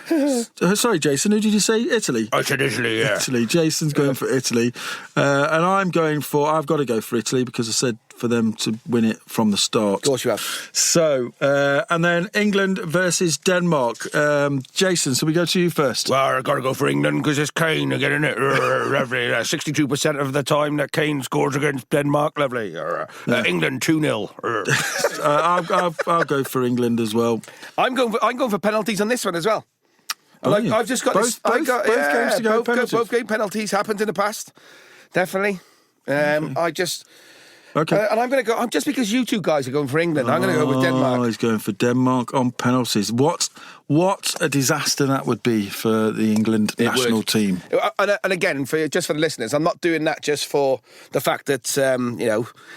Speaker 1: Sorry, Jason, who did you say? Italy?
Speaker 2: I said Italy, yeah.
Speaker 1: Italy. Jason's going for Italy. And I've got to go for Italy because I said for them to win it from the start.
Speaker 2: Of course you have.
Speaker 1: So, and then England versus Denmark. Jason, so we go to you first.
Speaker 2: Well, I've got to go for England because it's Kane again, isn't it? Lovely. 62% of the time that Kane scores against Denmark. Lovely. England 2-0.
Speaker 1: I'll go for England as well.
Speaker 2: I'm going for penalties on this one as well. I've just got
Speaker 1: both games to go.
Speaker 2: Both game penalties happened in the past. Definitely.
Speaker 1: Okay.
Speaker 2: And I'm going to go, just because you two guys are going for England, I'm going to go with Denmark.
Speaker 1: Oh, he's going for Denmark on penalties. What a disaster that would be for the England national team.
Speaker 2: And again, just for the listeners, I'm not doing that just for the fact that,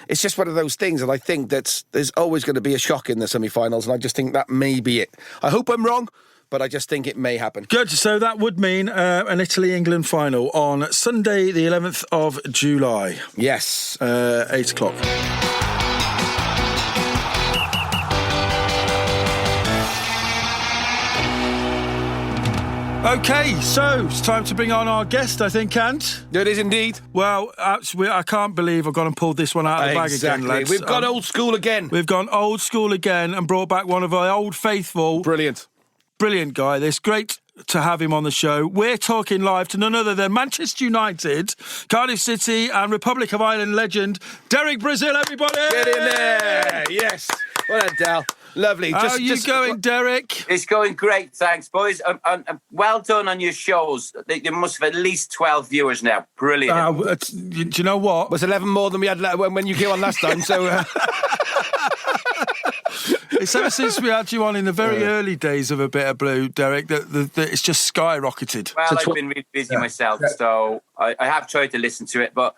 Speaker 2: it's just one of those things, and I think that there's always going to be a shock in the semi-finals, and I just think that may be it. I hope I'm wrong, but I just think it may happen.
Speaker 1: Good. So that would mean an Italy-England final on Sunday, the 11th of July.
Speaker 2: Yes.
Speaker 1: 8 o'clock. Okay, so it's time to bring on our guest, I think, Ant.
Speaker 2: It is indeed.
Speaker 1: Well, I can't believe I've gone and pulled this one out of the bag again, lads.
Speaker 2: We've gone old school again.
Speaker 1: We've gone old school again and brought back one of our old faithful.
Speaker 2: Brilliant
Speaker 1: Guy. This great to have him on the show. We're talking live to none other than Manchester United, Cardiff City and Republic of Ireland legend Derek Brazil, everybody!
Speaker 2: Get in there! Yes. Well done, Dal. Lovely.
Speaker 1: How are you going, Derek?
Speaker 6: It's going great, thanks, boys. Well done on your shows. They must have at least 12 viewers now. Brilliant.
Speaker 1: Do you know what?
Speaker 2: It was 11 more than we had when you came on last time, so...
Speaker 1: It's ever since we had you on in the very early days of A Bit of Blue, Derek, that it's just skyrocketed.
Speaker 6: Well, I've been really busy myself, so I have tried to listen to it, but...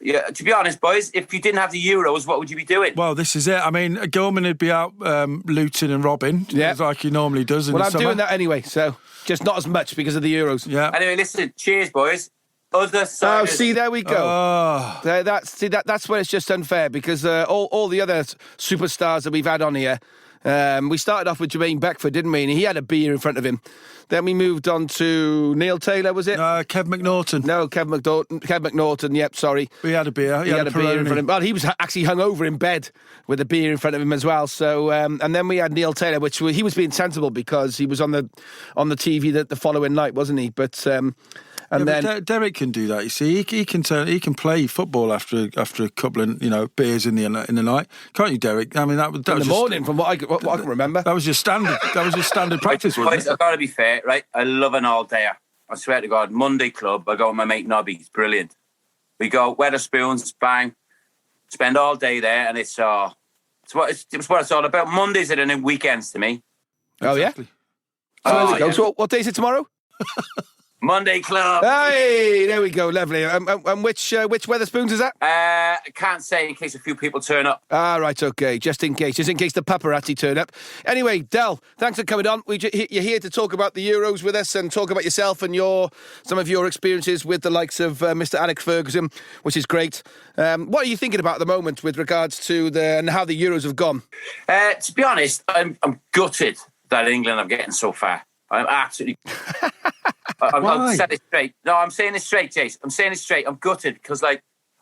Speaker 6: Yeah, to be honest, boys, if you didn't have the Euros, what would you be doing?
Speaker 1: Well, this is it. I mean, Gorman would be out looting and robbing, like he normally does.
Speaker 2: Well, I'm doing that anyway, so just not as much because of the Euros.
Speaker 1: Yeah.
Speaker 6: Anyway, listen, cheers, boys. Other side.
Speaker 2: Oh, see, there we go. That's when it's just unfair because all the other superstars that we've had on here. We started off with Jermaine Beckford, didn't we? And he had a beer in front of him. Then we moved on to Neil Taylor, was it?
Speaker 1: Kev McNaughton.
Speaker 2: No, Kev McNaughton, yep, sorry.
Speaker 1: We had a beer.
Speaker 2: He had a beer in front of him. Well, he was actually hung over in bed with a beer in front of him as well. So, and then we had Neil Taylor, which he was being sensible because he was on the TV the following night, wasn't he? But...
Speaker 1: but Derek can do that. You see, he can play football after a couple of beers in the night, can't you, Derek? I mean, that was
Speaker 2: in the
Speaker 1: just,
Speaker 2: morning, from what I can remember.
Speaker 1: That was your standard. That was your standard practice, wasn't it?
Speaker 6: I've got to be fair, right? I love an all-dayer. I swear to God, Monday club. I go with my mate Nobby. It's brilliant. We go Wetherspoons, bang, spend all day there, and it's what it's all about. Mondays are the weekends to me.
Speaker 2: Oh
Speaker 1: exactly.
Speaker 2: Yeah. So what day is it tomorrow?
Speaker 6: Monday club.
Speaker 2: Hey, there we go, lovely. And which Wetherspoons is that?
Speaker 6: I can't say in case a few people turn up.
Speaker 2: Ah, right, okay, just in case the paparazzi turn up. Anyway, Del, thanks for coming on. You're here to talk about the Euros with us and talk about yourself and some of your experiences with the likes of Mr. Alex Ferguson, which is great. What are you thinking about at the moment with regards to and how the Euros have gone?
Speaker 6: To be honest, I'm gutted that England are getting so far. I'm absolutely... I'll set it straight. No, I'm saying it straight, Jace. I'm saying it straight. I'm gutted because,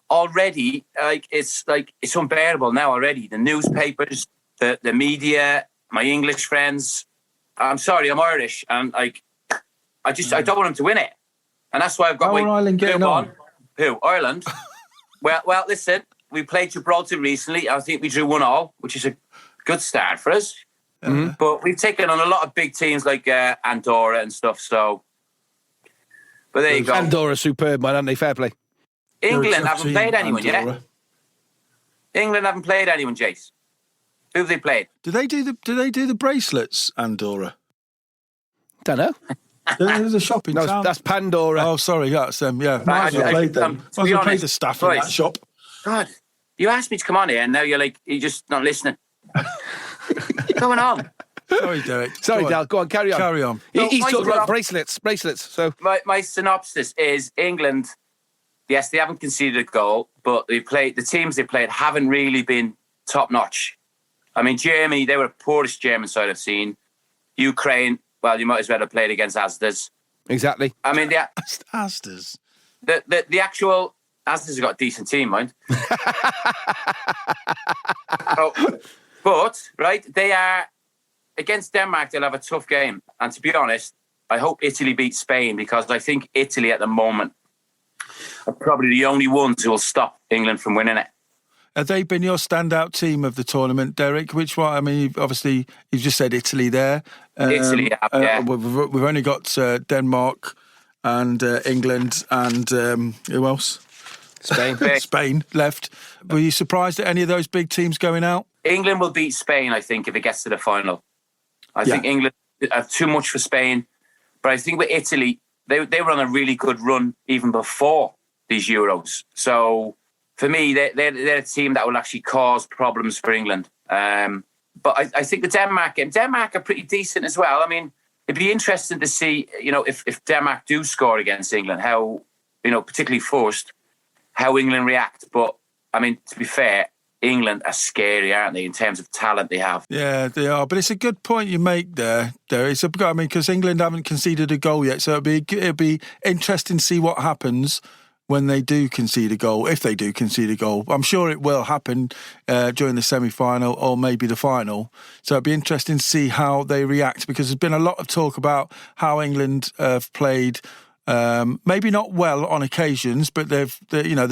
Speaker 6: already, it's unbearable now already. The newspapers, the media, my English friends. I'm sorry, I'm Irish, and I don't want them to win it, and that's why I've got.
Speaker 1: How are Ireland getting on?
Speaker 6: Who? Ireland? well, listen. We played Gibraltar recently. I think we drew 1-1, which is a good start for us. Mm-hmm. But we've taken on a lot of big teams like Andorra and stuff. So. But there you go.
Speaker 2: Andorra's superb, man, aren't they? Fair play.
Speaker 6: England haven't played anyone yet. England haven't played anyone, Jace. Who have they played?
Speaker 1: Do they do the bracelets, Andorra?
Speaker 2: Don't know.
Speaker 1: There's a shop in town.
Speaker 2: That's Pandora.
Speaker 1: Oh, sorry, that's them. Yeah,
Speaker 6: I
Speaker 1: played them. I played the staff in that shop.
Speaker 6: God, you asked me to come on here, and now you're just not listening. What's going on?
Speaker 1: Sorry, Derek.
Speaker 2: Sorry, Dal. Go on, carry on.
Speaker 1: Carry on.
Speaker 2: He's talking about bracelets. So
Speaker 6: my synopsis is England. Yes, they haven't conceded a goal, but the teams they played haven't really been top notch. I mean, Germany, they were the poorest German side I've seen. Ukraine, well, you might as well have played against Asdas.
Speaker 2: Exactly.
Speaker 6: I mean,
Speaker 1: Asdas.
Speaker 6: The actual Asdas have got a decent team, mind. But right, they are. Against Denmark, they'll have a tough game. And to be honest, I hope Italy beats Spain because I think Italy at the moment are probably the only ones who will stop England from winning it.
Speaker 1: Have they been your standout team of the tournament, Derek? Which one? I mean, obviously, you've just said Italy there.
Speaker 6: Italy, yeah.
Speaker 1: We've only got Denmark and England and who else? Spain left. Were you surprised at any of those big teams going out?
Speaker 6: England will beat Spain, I think, if it gets to the final. I think England have too much for Spain. But I think with Italy, they were on a really good run even before these Euros. So for me, they're a team that will actually cause problems for England. But I think the Denmark are pretty decent as well. I mean, it'd be interesting to see, if Denmark do score against England, how, particularly first, how England react. But, I mean, to be fair, England are scary, aren't they, in terms of talent they have?
Speaker 1: Yeah, they are. But it's a good point you make there. Because England haven't conceded a goal yet, so it'll be interesting to see what happens when they do concede a goal, if they do concede a goal. I'm sure it will happen during the semi-final or maybe the final. So it'd be interesting to see how they react, because there's been a lot of talk about how England have played, maybe not well on occasions, but they've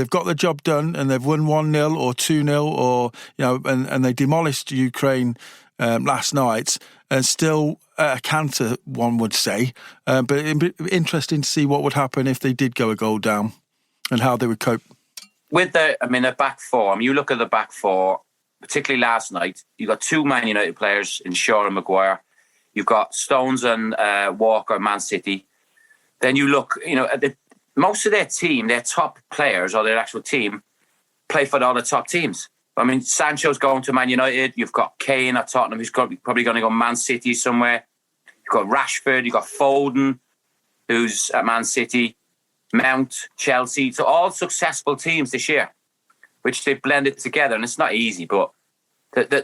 Speaker 1: got the job done and they've won 1-0 or 2-0 or, and they demolished Ukraine last night, and still a canter, one would say. But it'd be interesting to see what would happen if they did go a goal down, and how they would cope.
Speaker 6: With the back four, you look at the back four, particularly last night, you've got two Man United players in Shaw and Maguire. You've got Stones and Walker, Man City. Then you look, at most of their team, their top players or their actual team, play for all the top teams. Sancho's going to Man United. You've got Kane at Tottenham, who's probably going to go Man City somewhere. You've got Rashford, you've got Foden, who's at Man City. Mount, Chelsea, so all successful teams this year, which they've blended together, and it's not easy. But the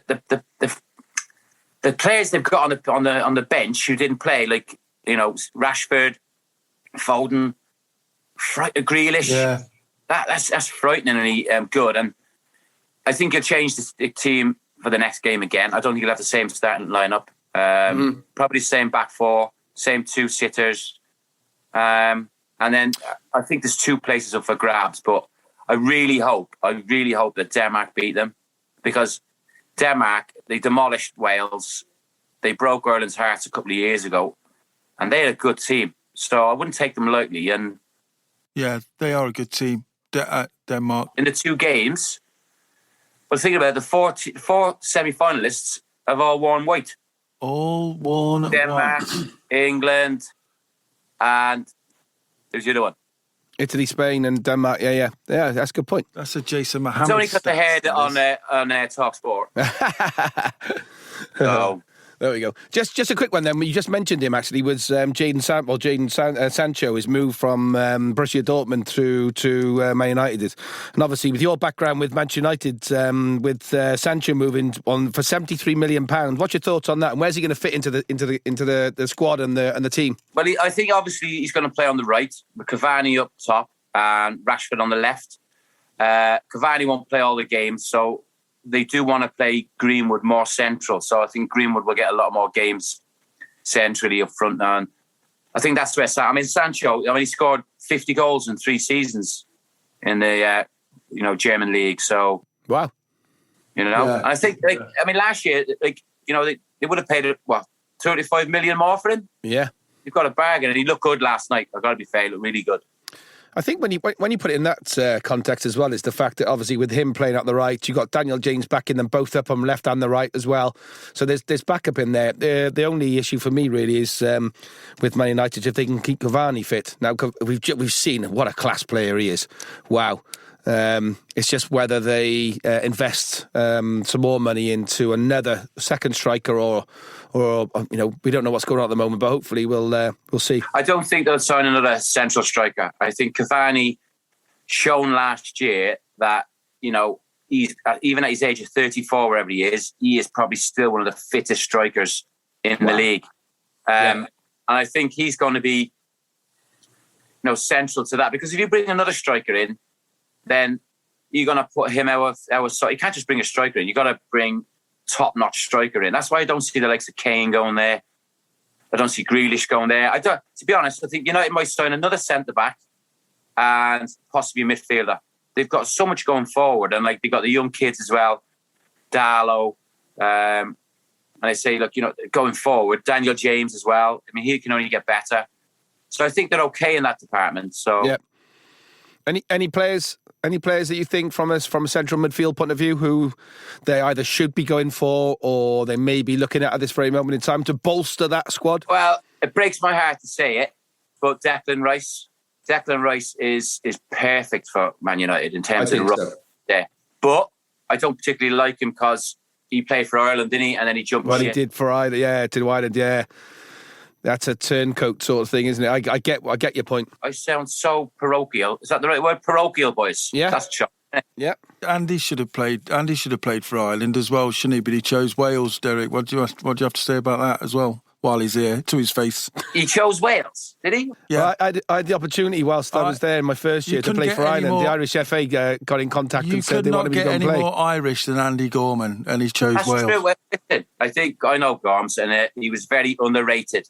Speaker 6: players they've got on the bench who didn't play, like Rashford, Foden, Grealish, that's frighteningly good. And I think he'll change the team for the next game again. I don't think he'll have the same starting lineup. Probably same back four, same two sitters. And then I think there's two places up for grabs, but I really hope that Denmark beat them, because Denmark, they demolished Wales. They broke Ireland's hearts a couple of years ago, and they're a good team. So I wouldn't take them lightly. And
Speaker 1: yeah, they are a good team, Denmark.
Speaker 6: In the two games, but think about it, the four semi-finalists have all worn white.
Speaker 1: All worn
Speaker 6: Denmark, England, and who's the other one?
Speaker 2: Italy, Spain, and Denmark. Yeah, that's a good point.
Speaker 1: That's a Jason Mohammad.
Speaker 6: It's only because they heard it on TalkSport. So
Speaker 2: there we go. Just a quick one then. You just mentioned him actually. Was Sancho, his move from Borussia Dortmund through to Man United, and obviously with your background with Manchester United, with Sancho moving on for £73 million. What's your thoughts on that? And where's he going to fit into the squad and the team?
Speaker 6: Well, I think obviously he's going to play on the right, with Cavani up top and Rashford on the left. Cavani won't play all the games, so they do want to play Greenwood more central. So I think Greenwood will get a lot more games centrally up front now. And I think that's where Sancho, he scored 50 goals in 3 seasons in the German league. So
Speaker 2: wow.
Speaker 6: And I think last year, they would have paid 35 million more for him.
Speaker 2: Yeah.
Speaker 6: You've got a bargain, and he looked good last night. I've got to be fair, he looked really good.
Speaker 2: I think when you put it in that context as well, is the fact that obviously with him playing out the right, you got Daniel James backing them both up on left and the right as well. So there's backup in there. The only issue for me really is with Man United, if they can keep Cavani fit. Now we've seen what a class player he is. Wow. It's just whether they invest some more money into another second striker or we don't know what's going on at the moment, but hopefully we'll see.
Speaker 6: I don't think they'll sign another central striker. I think Cavani shown last year that he's even at his age of 34, wherever he is probably still one of the fittest strikers in the league. And I think he's going to be central to that, because if you bring another striker in, then you're going to put him out. You can't just bring a striker in. You've got to bring top-notch striker in. That's why I don't see the likes of Kane going there. I don't see Grealish going there. To be honest, I think United might sign another centre-back and possibly a midfielder. They've got so much going forward, and they've got the young kids as well, Darlow. And I say, going forward, Daniel James as well. He can only get better. So I think they're okay in that department. So.
Speaker 2: Yep. Any players that you think from a central midfield point of view who they either should be going for or they may be looking at this very moment in time to bolster that squad?
Speaker 6: Well, it breaks my heart to say it, but Declan Rice is perfect for Man United in terms of the run there. But I don't particularly like him because he played for Ireland, didn't he? And then he jumped ship.
Speaker 2: Well, he did for Ireland, yeah, to Ireland, yeah. That's a turncoat sort of thing, isn't it? I get your point.
Speaker 6: I sound so parochial. Is that the right word? Parochial, boys.
Speaker 2: Yeah,
Speaker 6: that's shocking.
Speaker 2: Yeah.
Speaker 1: Andy should have played for Ireland as well, shouldn't he? But he chose Wales. Derek, what do you have to say about that as well? While he's here, to his face.
Speaker 6: He chose Wales, did he?
Speaker 2: Yeah. Well, I had the opportunity whilst I was there in my first year to play for Ireland. The Irish FA got in contact and said they wanted me to go and play.
Speaker 1: You could not get any more Irish than Andy Gorman, and he chose Wales.
Speaker 6: That's true. I think I know Gorman, and he was very underrated.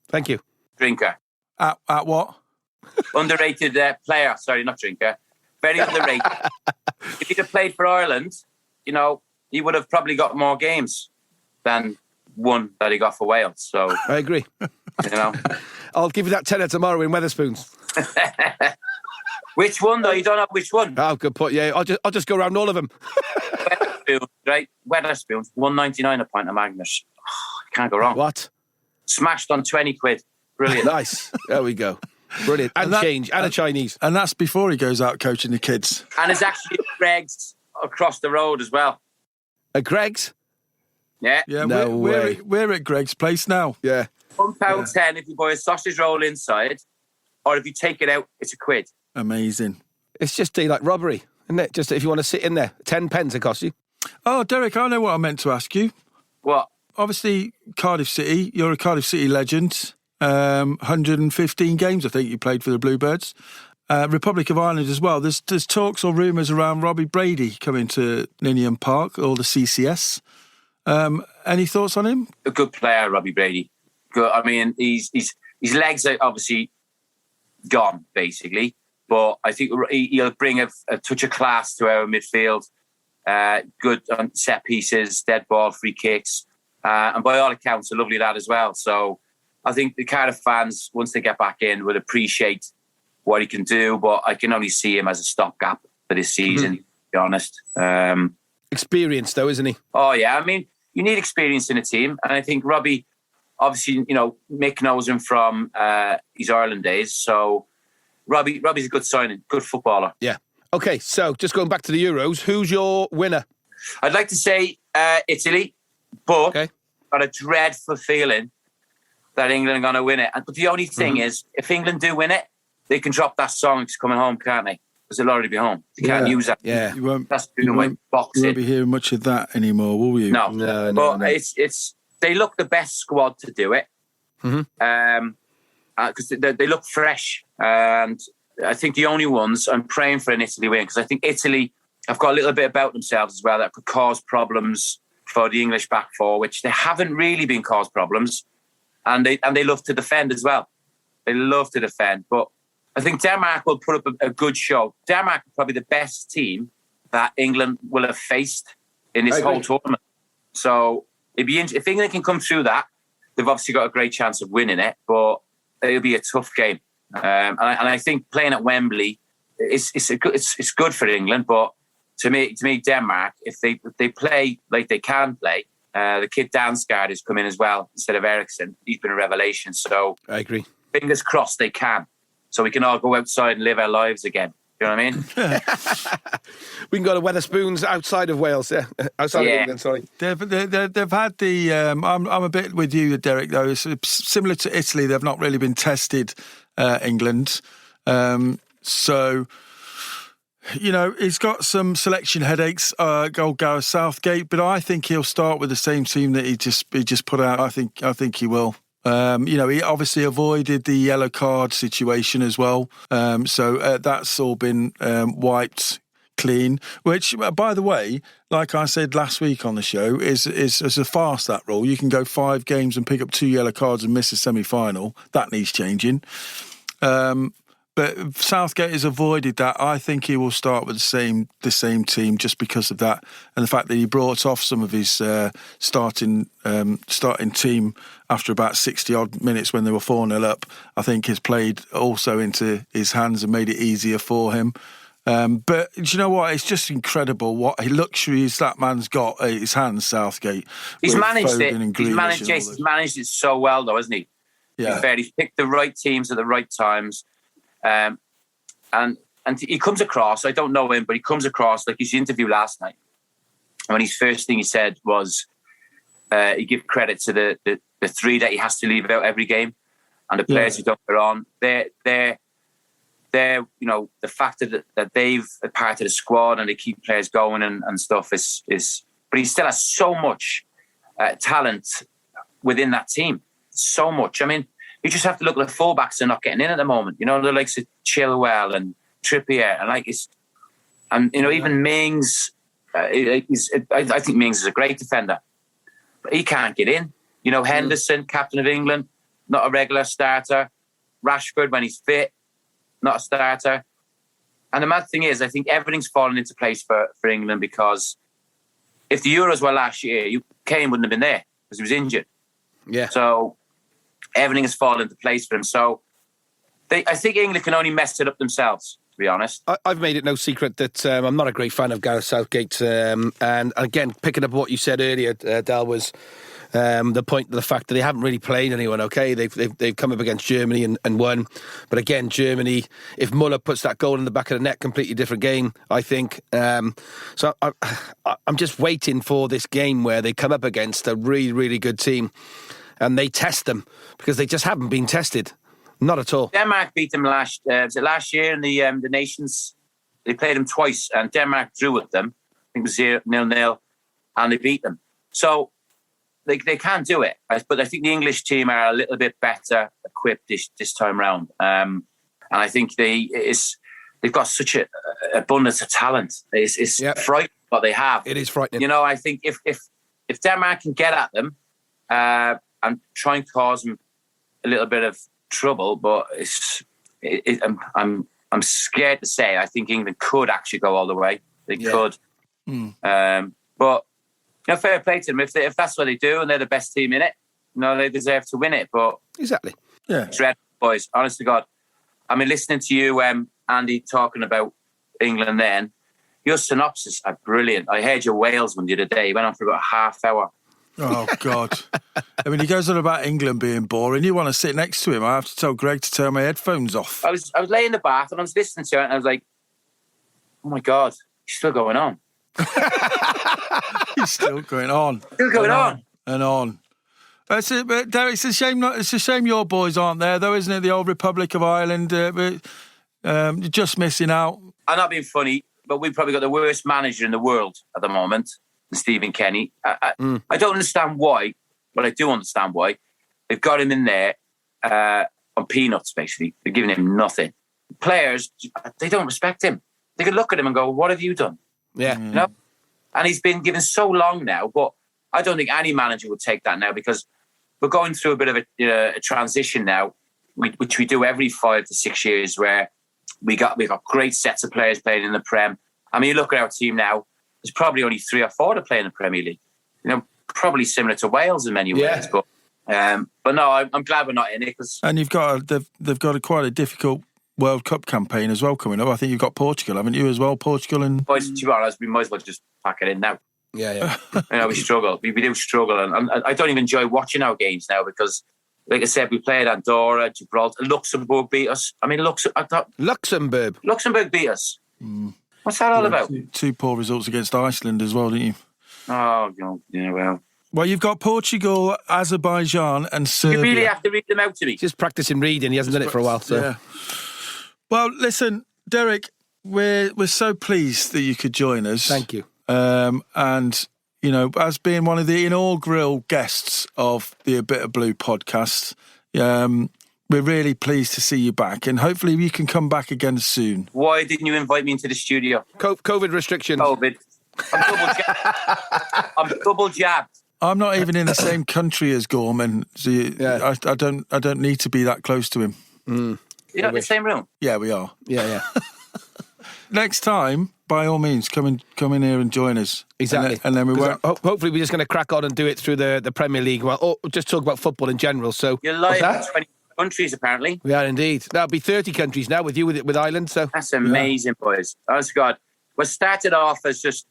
Speaker 2: Thank you.
Speaker 6: Drinker.
Speaker 1: At what?
Speaker 6: Underrated player. Sorry, not drinker. Very underrated. If he'd have played for Ireland, he would have probably got more games than one that he got for Wales. So
Speaker 2: I agree. I'll give you that tenner tomorrow in Wetherspoons.
Speaker 6: Which one though? You don't know which one.
Speaker 2: Oh, good point. Yeah, I'll just go around all of them.
Speaker 6: Wetherspoons, right? Wetherspoons, £1.99 a pint of Magnus. Oh, can't go wrong.
Speaker 2: What?
Speaker 6: Smashed on 20 quid. Brilliant.
Speaker 2: Nice. There we go. Brilliant. And change and a Chinese.
Speaker 1: And that's before he goes out coaching the kids.
Speaker 6: And it's actually Greg's across the road as well.
Speaker 2: At Greg's?
Speaker 6: Yeah.
Speaker 2: No way.
Speaker 1: We're at Greg's place now.
Speaker 2: Yeah.
Speaker 6: £1.10 if you buy a sausage roll inside, or if you take it out, it's £1.
Speaker 1: Amazing.
Speaker 2: It's just daylight robbery, isn't it? Just if you want to sit in there, 10 pence it costs you.
Speaker 1: Oh, Derek, I know what I meant to ask you.
Speaker 6: What?
Speaker 1: Obviously, Cardiff City. You're a Cardiff City legend. 115 games, I think, you played for the Bluebirds. Republic of Ireland as well. There's talks or rumours around Robbie Brady coming to Ninian Park or the CCS. Any thoughts on him?
Speaker 6: A good player, Robbie Brady. Good. I mean, his legs are obviously gone, basically. But I think he'll bring a touch of class to our midfield. Good on set pieces, dead ball, free kicks. And by all accounts, a lovely lad as well. So I think the Cardiff fans, once they get back in, will appreciate what he can do. But I can only see him as a stopgap for this season, to be honest.
Speaker 2: Experienced, though, isn't he?
Speaker 6: Oh, yeah. I mean, you need experience in a team. And I think Robbie, obviously, Mick knows him from his Ireland days. So Robbie's a good signing, good footballer.
Speaker 2: Yeah. Okay, so just going back to the Euros, who's your winner?
Speaker 6: I'd like to say Italy, but
Speaker 2: okay.
Speaker 6: I've got a dreadful feeling that England are going to win it. But the only thing is, if England do win it, they can drop that song, It's Coming Home, can't they? Because they'll already be home. They can't use that.
Speaker 2: Yeah.
Speaker 1: You won't
Speaker 6: boxing.
Speaker 1: be hearing much of that anymore, will you?
Speaker 6: No. But it's they look the best squad to do it. Because they look fresh. And I think the only ones I'm praying for an Italy win, because I think Italy have got a little bit about themselves as well that could cause problems for the English back four, which they haven't really been caused problems. And they love to defend as well. They love to defend. But I think Denmark will put up a good show. Denmark are probably the best team that England will have faced in this whole tournament. So it'd be if England can come through that, they've obviously got a great chance of winning it, but it'll be a tough game. And I think playing at Wembley it's good for England. But to me, Denmark, if they play like they can play, the kid Dansgaard has come in as well instead of Eriksson. He's been a revelation. So
Speaker 2: I agree.
Speaker 6: Fingers crossed they can, so we can all go outside and live our lives again. You know what I mean?
Speaker 2: We can go to Wetherspoons outside of Wales, outside of England. Sorry,
Speaker 1: they've had the. I'm a bit with you, Derek. Though it's similar to Italy, they've not really been tested. England, so he's got some selection headaches. Old Gareth Southgate, but I think he'll start with the same team that he just put out. I think he will. He obviously avoided the yellow card situation as well. So that's all been wiped clean, which, by the way, like I said last week on the show, is a farce, that rule. You can go 5 games and pick up 2 yellow cards and miss a semi-final. That needs changing. But Southgate has avoided that. I think he will start with the same team just because of that, and the fact that he brought off some of his starting team after about 60 odd minutes when they were 4-0 up. I think has played also into his hands and made it easier for him. But do you know what? It's just incredible what luxuries that man's got at his hands, Southgate.
Speaker 6: He's managed it. He's managed it so well, though, hasn't he?
Speaker 1: Yeah.
Speaker 6: He's picked the right teams at the right times. And he comes across, I don't know him, but he comes across like his interview last night. When his first thing he said was he gave credit to the three that he has to leave out every game and the players who don't get on. They're the fact that they've a part of the squad and they keep players going and stuff is but he still has so much talent within that team. So much. I mean, you just have to look at the fullbacks they're not getting in at the moment. You know, the likes of Chilwell and Trippier and even Mings. I think Mings is a great defender, but he can't get in. You know, Henderson, captain of England, not a regular starter. Rashford, when he's fit, not a starter. And the mad thing is, I think everything's fallen into place for England because if the Euros were last year, Kane wouldn't have been there because he was injured.
Speaker 2: Yeah.
Speaker 6: So everything has fallen into place for him. So I think England can only mess it up themselves, to be honest.
Speaker 2: I've made it no secret that I'm not a great fan of Gareth Southgate. And again, picking up what you said earlier, Dal, was the fact that they haven't really played anyone. Okay, they've come up against Germany and won, but again, Germany, if Muller puts that goal in the back of the net, completely different game, I think. So I'm just waiting for this game where they come up against a really, really good team and they test them because they just haven't been tested, not at all.
Speaker 6: Denmark beat them last year in the Nations. They played them twice and Denmark drew with them. I think it was 0-0, and they beat them. So They can do it, but I think the English team are a little bit better equipped this time round, and I think they've got such an abundance of talent. It's frightening what they have.
Speaker 2: It is frightening.
Speaker 6: You know, I think if Denmark can get at them and try and cause them a little bit of trouble, but I'm scared to say I think England could actually go all the way. They could, but. Fair play to them. If that's what they do and they're the best team in it, they deserve to win it. But
Speaker 2: exactly,
Speaker 6: it's red, boys. Honest to God, I mean, listening to you, Andy, talking about England, then your synopsis are brilliant. I heard your Wales one the other day. He went on for about a half hour.
Speaker 1: Oh God! I mean, he goes on about England being boring. You want to sit next to him? I have to tell Greg to turn my headphones off.
Speaker 6: I was laying in the bath and I was listening to it and I was like, "Oh my God, he's still going on."
Speaker 1: He's still going on.
Speaker 6: Still going on.
Speaker 1: And on. That's it, but Derek, it's a shame your boys aren't there, though, isn't it? The old Republic of Ireland, just missing out.
Speaker 6: I'm not being funny, but we've probably got the worst manager in the world at the moment, Stephen Kenny. I don't understand why, but I do understand why. They've got him in there on peanuts, basically. They're giving him nothing. Players, they don't respect him. They can look at him and go, "What have you done?"
Speaker 2: Yeah.
Speaker 6: You know? And he's been given so long now, but I don't think any manager would take that now because we're going through a bit of a transition now, which we do every 5 to 6 years, where we got great sets of players playing in the Prem. I mean, you look at our team now, there's probably only 3 or 4 to play in the Premier League. You know, probably similar to Wales in many ways. But no, I'm glad we're not in it.
Speaker 1: And they've got quite a difficult World Cup campaign as well coming up. I think you've got Portugal, haven't you, as well? Portugal and...
Speaker 6: Boys, to be honest, we might as well just pack it in now.
Speaker 2: Yeah.
Speaker 6: We struggle. We do struggle. And I don't even enjoy watching our games now because, like I said, we played Andorra, Gibraltar, Luxembourg beat us. I mean,
Speaker 2: Luxembourg
Speaker 6: beat us. What's that all about?
Speaker 1: 2 poor results against Iceland as well, didn't you?
Speaker 6: Oh, well.
Speaker 1: Well, you've got Portugal, Azerbaijan and Serbia.
Speaker 6: You really have to read them out to me.
Speaker 2: just practicing reading. He hasn't done it for a while, so...
Speaker 1: Yeah. Well, listen, Derek, we're so pleased that you could join us.
Speaker 2: Thank you.
Speaker 1: And, as being one of the inaugural guests of the A Bit of Blue podcast, we're really pleased to see you back. And hopefully you can come back again soon.
Speaker 6: Why didn't you invite me into the studio?
Speaker 2: COVID restrictions.
Speaker 6: COVID. I'm double jabbed.
Speaker 1: I'm not even in the same country as Gorman. So I don't need to be that close to him.
Speaker 6: You're not in the same room?
Speaker 1: Yeah, we are.
Speaker 2: Yeah.
Speaker 1: Next time, by all means, come in here and join us.
Speaker 2: Exactly.
Speaker 1: And then we won't...
Speaker 2: Hopefully we're just going to crack on and do it through the Premier League. Well, or just talk about football in general. So
Speaker 6: You're live in 20 countries, apparently.
Speaker 2: We are indeed. That'll be 30 countries now with you, with Ireland. So
Speaker 6: that's amazing, boys. Honest to God. We started off as just,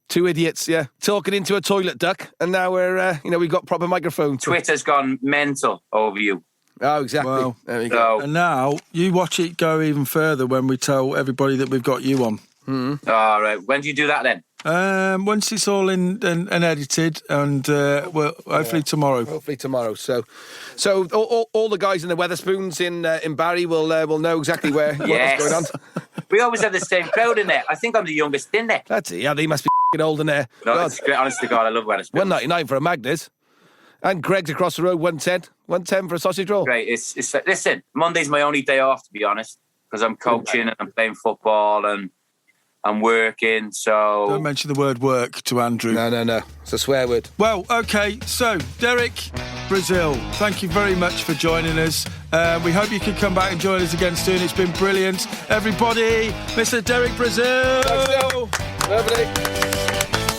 Speaker 2: two idiots, talking into a toilet duck, and now we're, we've got proper microphones.
Speaker 6: Twitter's gone mental over you.
Speaker 2: Oh, exactly.
Speaker 1: Well,
Speaker 2: there we go.
Speaker 1: And now you watch it go even further when we tell everybody that we've got you on.
Speaker 2: Mm-hmm.
Speaker 6: All right. When do you do that then?
Speaker 1: Once it's all in and edited, and hopefully tomorrow.
Speaker 2: Hopefully tomorrow. So all the guys in the Wetherspoons in Barry will know exactly what's going on.
Speaker 6: We always have the same crowd in there. I think I'm the youngest in there.
Speaker 2: That's it. Yeah, they must be old in there.
Speaker 6: No, it's great. Honest to God, I love Wetherspoons.
Speaker 2: 199 for a Magnus. And Greg's across the road, 110. 110 for a sausage roll.
Speaker 6: Right, it's like, listen, Monday's my only day off, to be honest, because I'm coaching and I'm playing football and I'm working, so...
Speaker 1: Don't mention the word work to Andrew.
Speaker 2: No. It's a swear word.
Speaker 1: Well, OK, so, Derek, Brazil, thank you very much for joining us. We hope you can come back and join us again soon. It's been brilliant. Everybody, Mr. Derek Brazil!
Speaker 2: Thanks, lovely.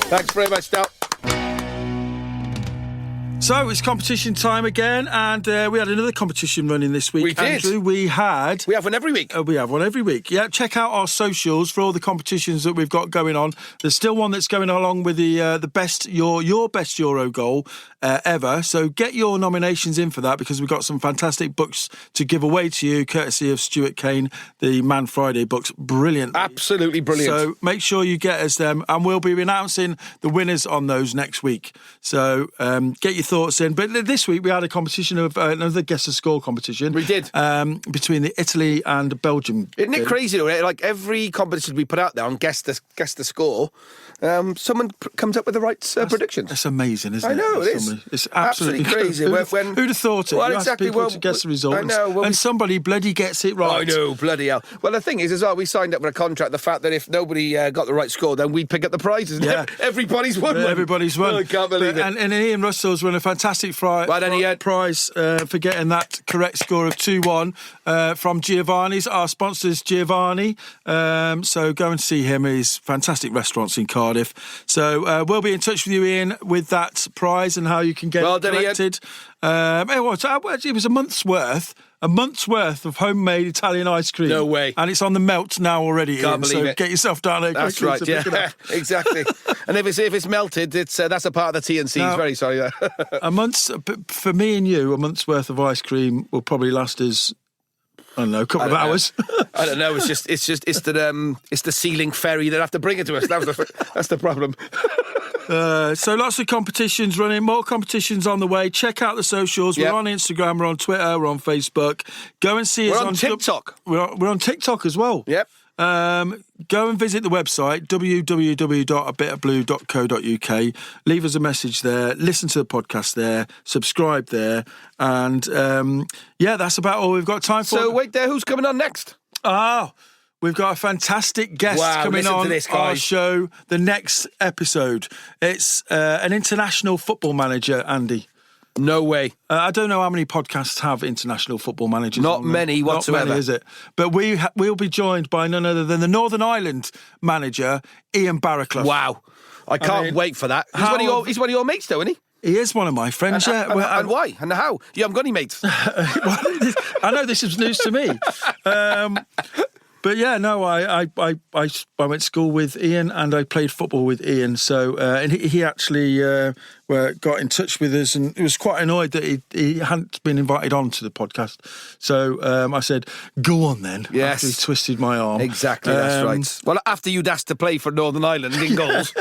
Speaker 2: Thanks very much, Stout.
Speaker 1: So it's competition time again, and we had another competition running this week.
Speaker 2: We did.
Speaker 1: Andrew, we have
Speaker 2: one every week.
Speaker 1: We have one every week. Yeah, check out our socials for all the competitions that we've got going on. There's still one that's going along with the best your best Euro goal ever. So get your nominations in for that, because we've got some fantastic books to give away to you, courtesy of Stuart Kane, the Man Friday books. Brilliant,
Speaker 2: absolutely brilliant.
Speaker 1: So make sure you get us them, and we'll be announcing the winners on those next week. So get your thoughts in. But this week we had a competition of another guess the score competition.
Speaker 2: We did
Speaker 1: between the Italy and Belgium.
Speaker 2: Isn't it crazy though? Like every competition we put out there on guess the score, someone comes up with the right prediction.
Speaker 1: That's amazing, isn't it?
Speaker 2: I know it is.
Speaker 1: It's absolutely
Speaker 2: crazy.
Speaker 1: Who'd have thought it?
Speaker 2: Well,
Speaker 1: you
Speaker 2: exactly.
Speaker 1: ask people to guess the results,
Speaker 2: I know.
Speaker 1: and somebody bloody gets it right.
Speaker 2: I know, bloody hell. Well, the thing is, as well, we signed up for a contract. The fact that if nobody got the right score, then we'd pick up the prizes.
Speaker 1: Yeah,
Speaker 2: everybody's won.
Speaker 1: Everybody's won.
Speaker 2: I can't believe it.
Speaker 1: And Ian Russell's won a fantastic prize for getting that correct score of 2-1 from Giovanni's, our sponsors, Giovanni. So go and see him. He's fantastic restaurants in Cardiff. So we'll be in touch with you, Ian, with that prize and how you can get it collected. It was a month's worth of homemade Italian ice cream.
Speaker 2: No way.
Speaker 1: And it's on the melt now already.
Speaker 2: Can't believe it.
Speaker 1: Get yourself down there.
Speaker 2: That's right, yeah. Exactly. And if it's melted, that's a part of the T&C's.
Speaker 1: Now,
Speaker 2: very sorry.
Speaker 1: For me and you, a month's worth of ice cream will probably last us, I don't know, a couple of hours.
Speaker 2: I don't know. It's the ceiling ferry that have to bring it to us. That's the problem.
Speaker 1: So lots of competitions running, more competitions on the way. Check out the socials. We're on Instagram, we're on Twitter, we're on Facebook. Go and see us
Speaker 2: on TikTok.
Speaker 1: We're on TikTok as well.
Speaker 2: Yep.
Speaker 1: Go and visit the website, www.ABITABLUE.co.uk. Leave us a message there, listen to the podcast there, subscribe there, and that's about all we've got time for.
Speaker 2: So wait there, who's coming on next?
Speaker 1: We've got a fantastic guest coming on our show, the next episode. It's an international football manager, Andy.
Speaker 2: No way.
Speaker 1: I don't know how many podcasts have international football managers.
Speaker 2: Not many whatsoever.
Speaker 1: Not many, is it? But we'll be joined by none other than the Northern Ireland manager, Ian Barraclough.
Speaker 2: Wow. I can't wait for that. He's one of your mates, though, isn't he?
Speaker 1: He is one of my friends,
Speaker 2: and why? And how? You haven't got any mates?
Speaker 1: I know this is news to me. But yeah, no, I went to school with Ian and I played football with Ian. So and he actually got in touch with us, and he was quite annoyed that he hadn't been invited on to the podcast. So I said, "Go on then."
Speaker 2: Yes,
Speaker 1: after he twisted my arm.
Speaker 2: Exactly, that's right. Well, after you'd asked to play for Northern Ireland in goals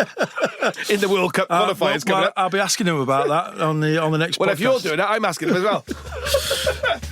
Speaker 2: in the World Cup qualifiers coming up,
Speaker 1: I'll be asking him about that on the next.
Speaker 2: Well,
Speaker 1: podcast.
Speaker 2: if you're doing it, I'm asking him as well.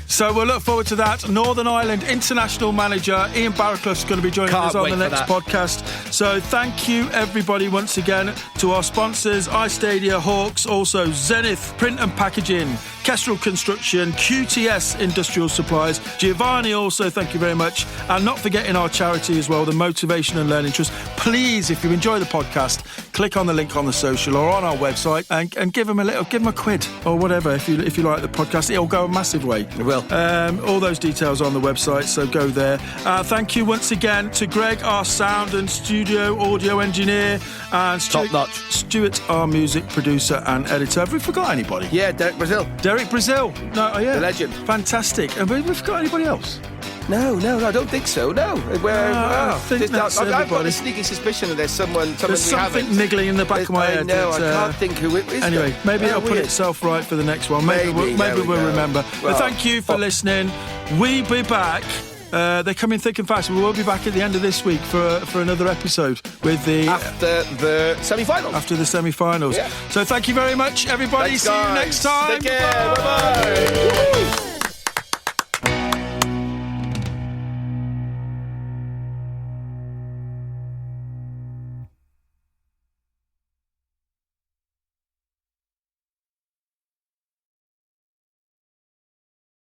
Speaker 1: So we'll look forward to that. Northern Ireland international manager Ian Barraclough's going to be joining us on the next podcast. So thank you everybody once again to our sponsors, iStadia, Hawks, also Zenith Print and Packaging, Kestrel Construction, QTS Industrial Supplies, Giovanni also, thank you very much. And not forgetting our charity as well, the Motivation and Learning Trust. Please, if you enjoy the podcast, click on the link on the social or on our website and give them a quid or whatever if you like the podcast. It'll go a massive way.
Speaker 2: It will.
Speaker 1: All those details on the website, so go there. Thank you once again to Greg, our sound and studio audio engineer, and Stuart, our music producer and editor. Have we forgot anybody?
Speaker 2: Yeah, Derek Brazil.
Speaker 1: Derek Brazil. No, yeah.
Speaker 2: The legend.
Speaker 1: Fantastic. Have we forgot anybody else?
Speaker 2: No, I don't think so. No.
Speaker 1: I think that's
Speaker 2: I've got
Speaker 1: everybody.
Speaker 2: a sneaky suspicion that there's someone
Speaker 1: There's something niggling in the back of my head.
Speaker 2: No, I
Speaker 1: that,
Speaker 2: can't think who it is.
Speaker 1: Anyway, maybe it'll put
Speaker 2: weird.
Speaker 1: itself right for the next one. Maybe we'll
Speaker 2: go.
Speaker 1: remember.
Speaker 2: Well,
Speaker 1: but thank you for listening. We'll be back. They're coming thick and fast. We will be back at the end of this week for another episode with the
Speaker 2: after the semi-finals.
Speaker 1: After the semi-finals.
Speaker 2: Yeah.
Speaker 1: So thank you very much, everybody.
Speaker 2: Thanks,
Speaker 1: See you
Speaker 2: guys.
Speaker 1: next time.
Speaker 2: Take care. Bye-bye.